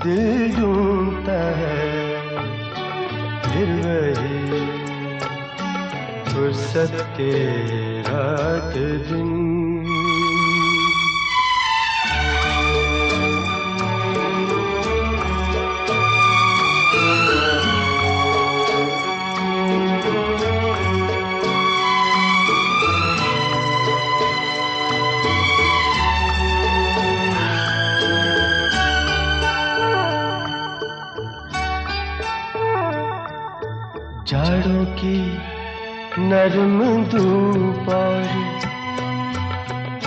दिल ढूंढता है फिर वही फुर्सत के रात दिन। जाड़ों की नरम धूप और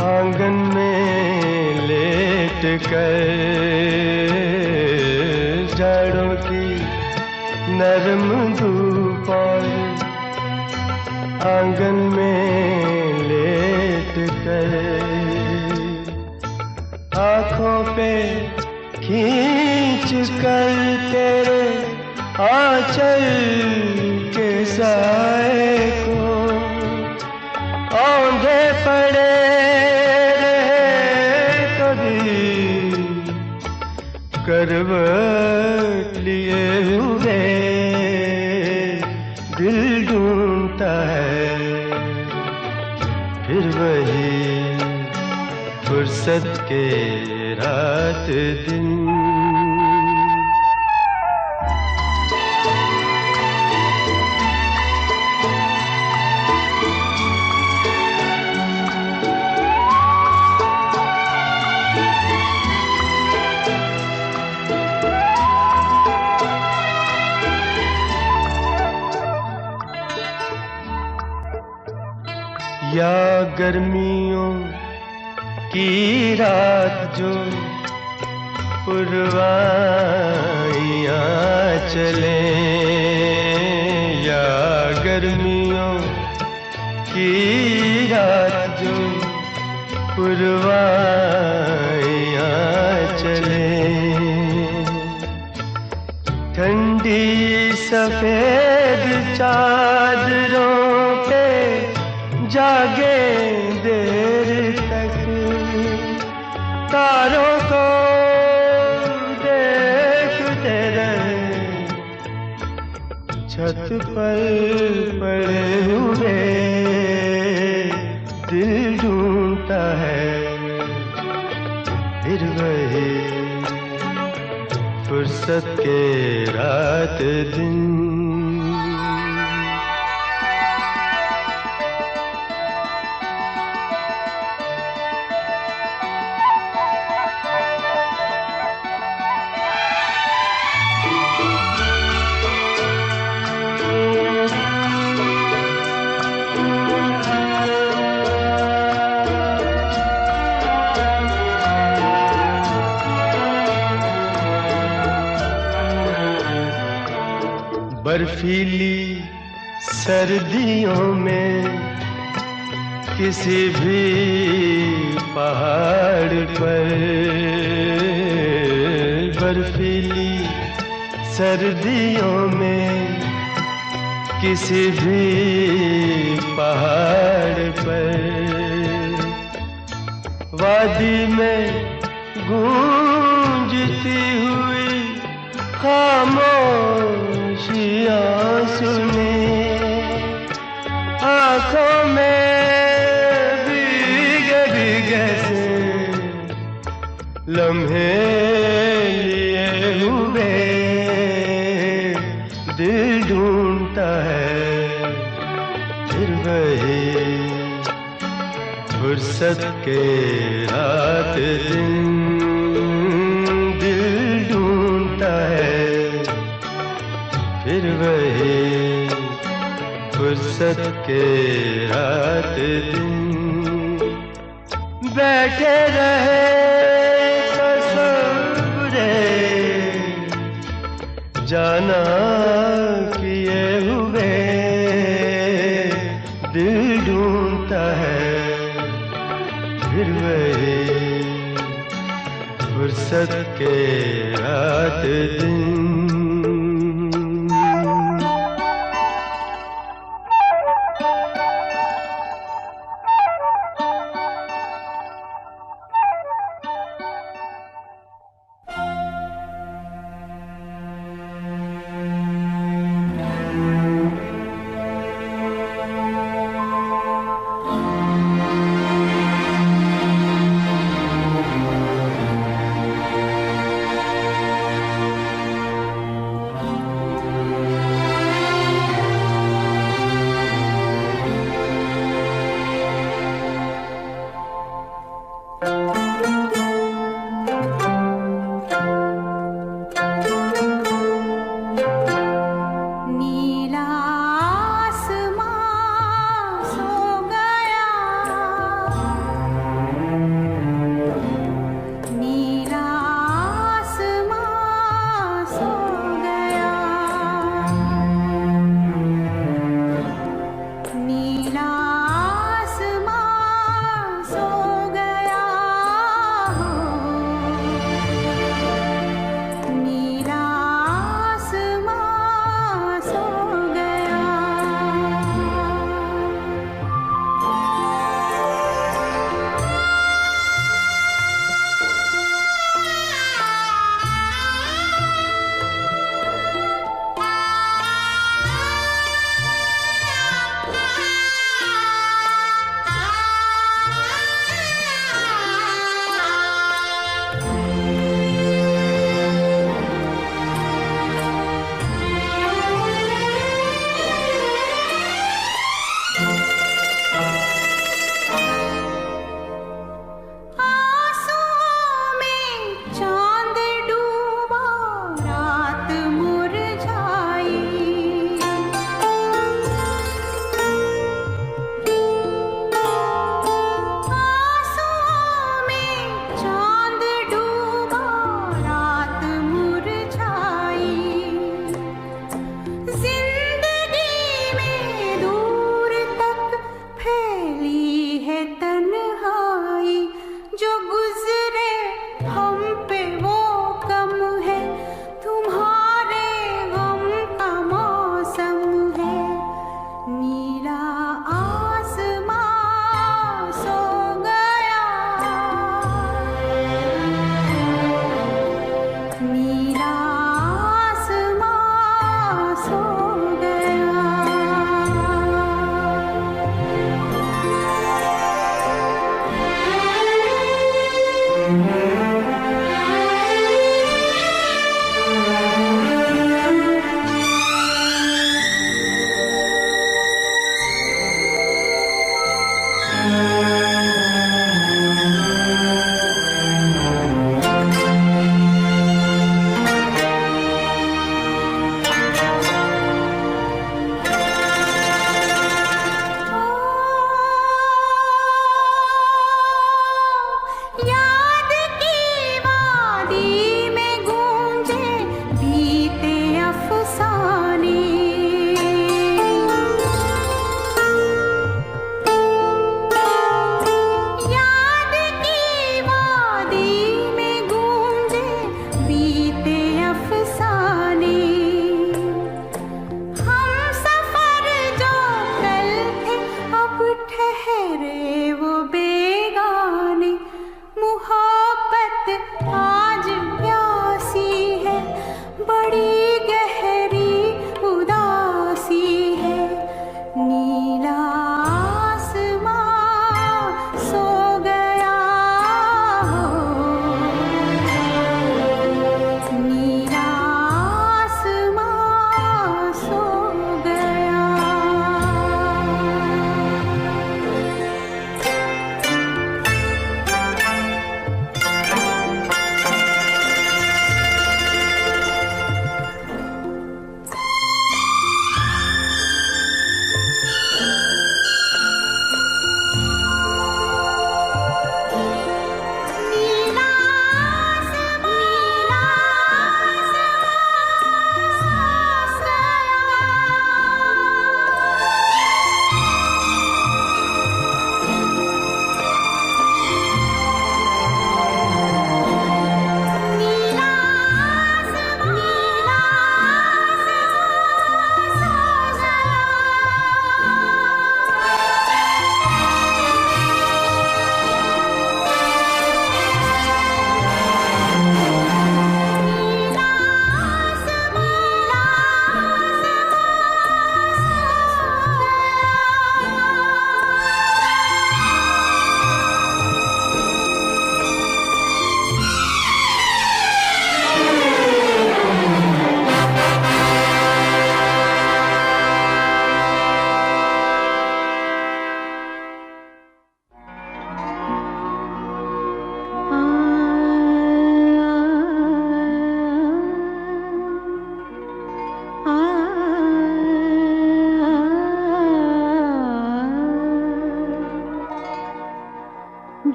आंगन में लेट कर। जाड़ों की नरम धूप और आंगन में लेट कर। आँखों पे खींच कर तेरे आंचल के साए को औंधे पड़े रहे कभी करवट लिए हुए। दिल ढूंढता है फिर वही फुर्सत के रात दिन। या गर्मियों की रात जो पुरवाइयाँ चले, या गर्मियों की रात जो पुरवाइयाँ चले, ठंडी सफेद चादरों पे जागे देर तक, तारों को देखते रहे, छत पर पड़े हुए दिल ढूंढता है फिर वही फुर्सत के रात दिन। बर्फीली सर्दियों में किसी भी पहाड़ पर, बर्फीली सर्दियों में किसी भी पहाड़ पर, वादी में गूंजती हुई खामोशियाँ सुने, आँखों में भीगे भीगे से लम्हे लिए हुए दिल ढूंढता है फिर वही फुर्सत के रात दिन। दिल ढूंढता है फिर वही फुर्सत के रात दिन। बैठे रहे तसव्वुरे जाना किए हुए दिल ढूंढता है फिर वही फुर्सत के रात दिन।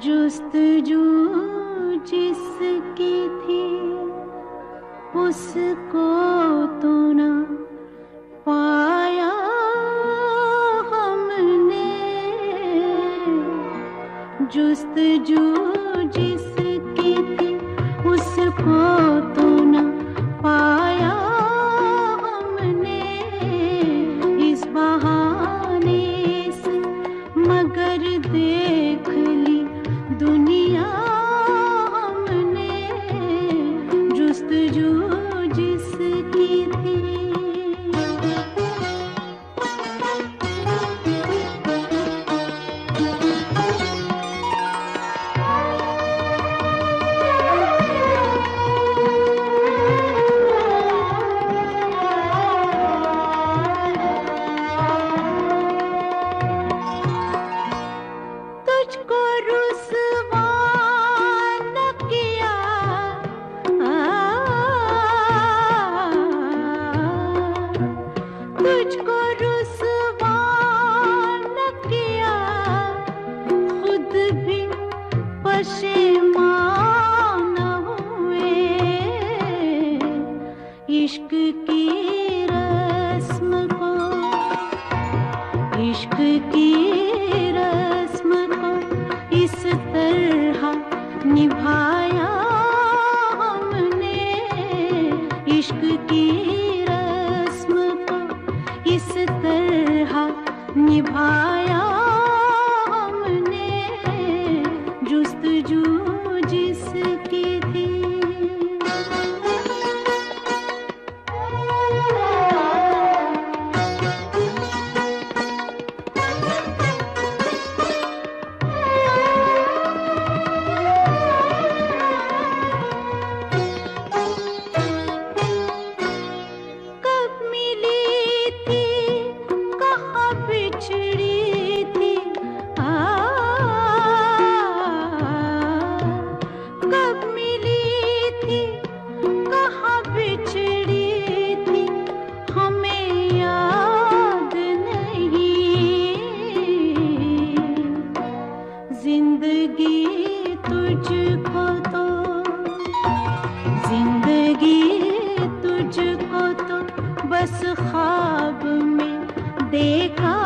जुस्तजू जिसकी थी उसको तो ना पाया हमने, जुस्तजू जिसकी थी उसको तो ना पाया हमने, इस बहाने से मगर देख ली दुनिया हमने, जुस्तजू जिसकी थी। तुझको रुसवा न किया, तुझको रुसवा न किया, खुद भी पशेमान हुए, इश्क की रस्म को, इश्क की रस्म को इस तरह निभाया हमने, इश्क की रस्म को इस तरह निभाया हमने, जुस्तजू जिसकी थी। कब मिली थी कहाँ बिछड़ी थी, कब मिली थी कहाँ बिछड़ी थी, हमें याद नहीं, जिंदगी तुझको तो, जिंदगी तुझको तो बस ख्वाब में देखा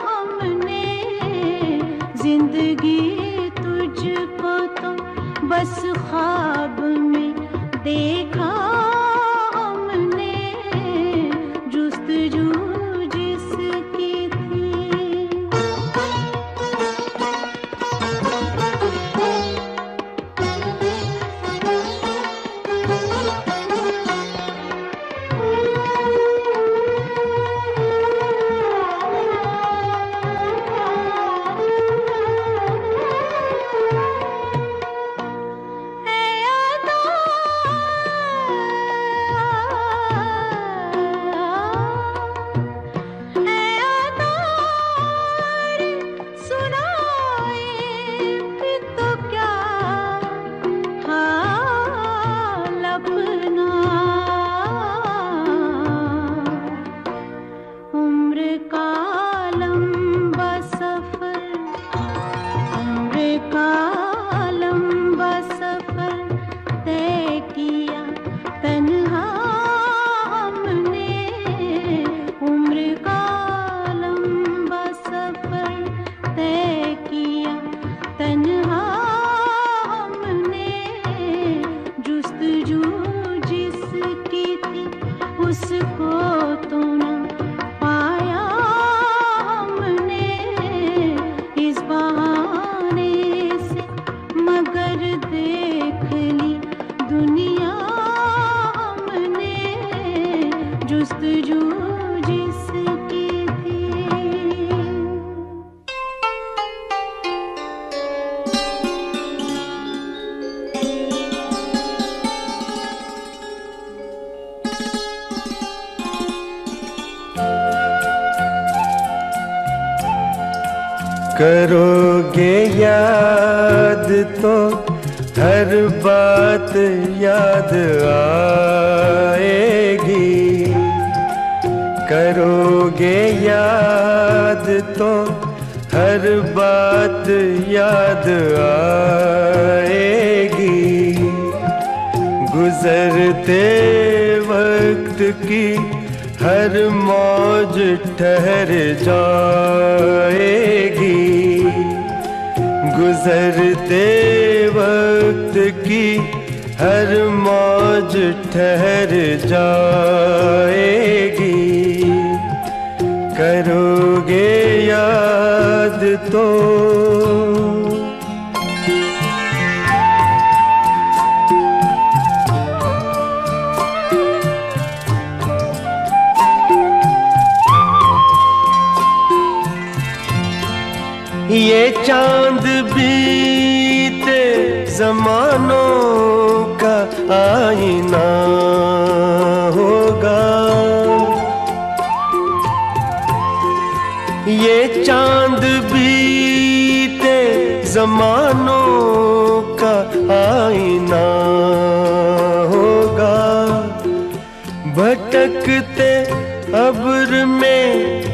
हमने, जिंदगी तुझको तो बस ख्वाब में देखा हमने, जुस्तजू जिसकी थी। करोगे याद तो हर बात याद आएगी, करोगे याद तो हर बात याद आएगी, गुजरते वक्त की हर मौज ठहर जाएगी, गुजरते वक्त की हर मौज ठहर जाएगी। करोगे याद तो ये चांद बीते जमानों का आईना होगा, ये चांद बीते जमानों का आईना होगा। भटकते अब्र में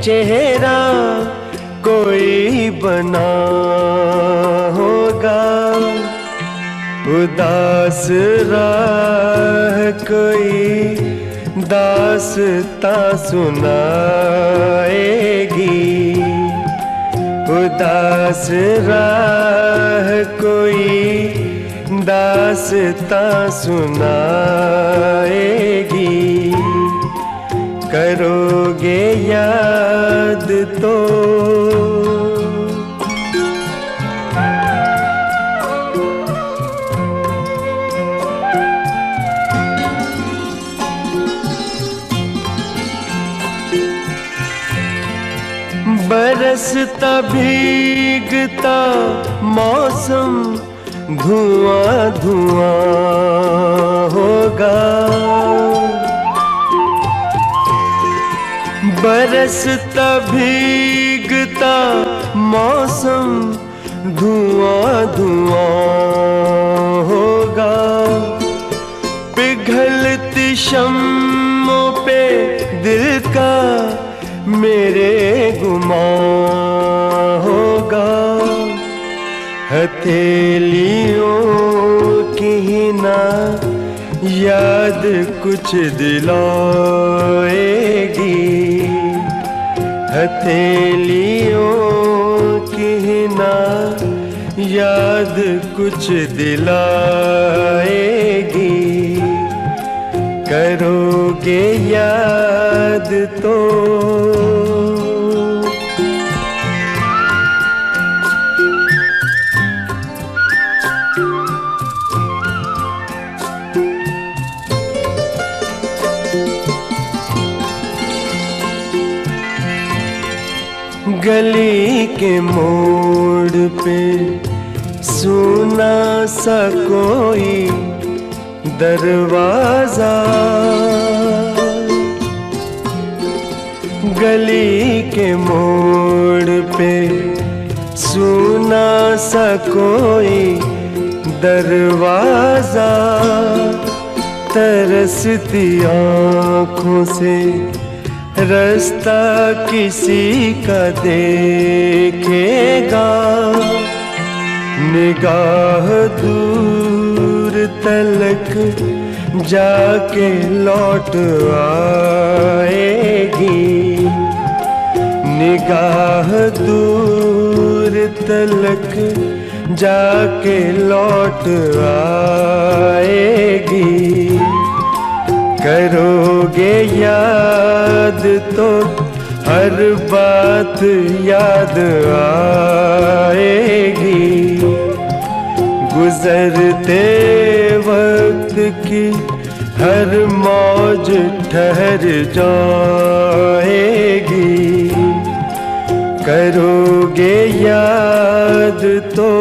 चेहरा कोई बना होगा, उदास राह कोई दास्तां सुनाएगी, उदास राह कोई दास्तां सुनाएगी। करोगे याद तो बरसता भीगता मौसम धुआं धुआं होगा, बरसता भीगता मौसम धुआं धुआं होगा। पिघलती शम्मों पे दिल का मेरे गुमान होगा, हथेलियों की ना याद कुछ दिलाएगी, हथेलियों की ना याद कुछ दिलाएगी। करोगे याद तो गली के मोड़ पे सुना सा कोई दरवाजा, गली के मोड़ पे सुना सा कोई दरवाजा, तरसती आँखों से रास्ता किसी का देखेगा, निगाह दूर तलक जाके लौट आएगी, निगाह दूर तलक जाके लौट आएगी। करोगे याद तो हर बात याद आएगी, गुजरते वक्त की हर मौज ठहर जाएगी। करोगे याद तो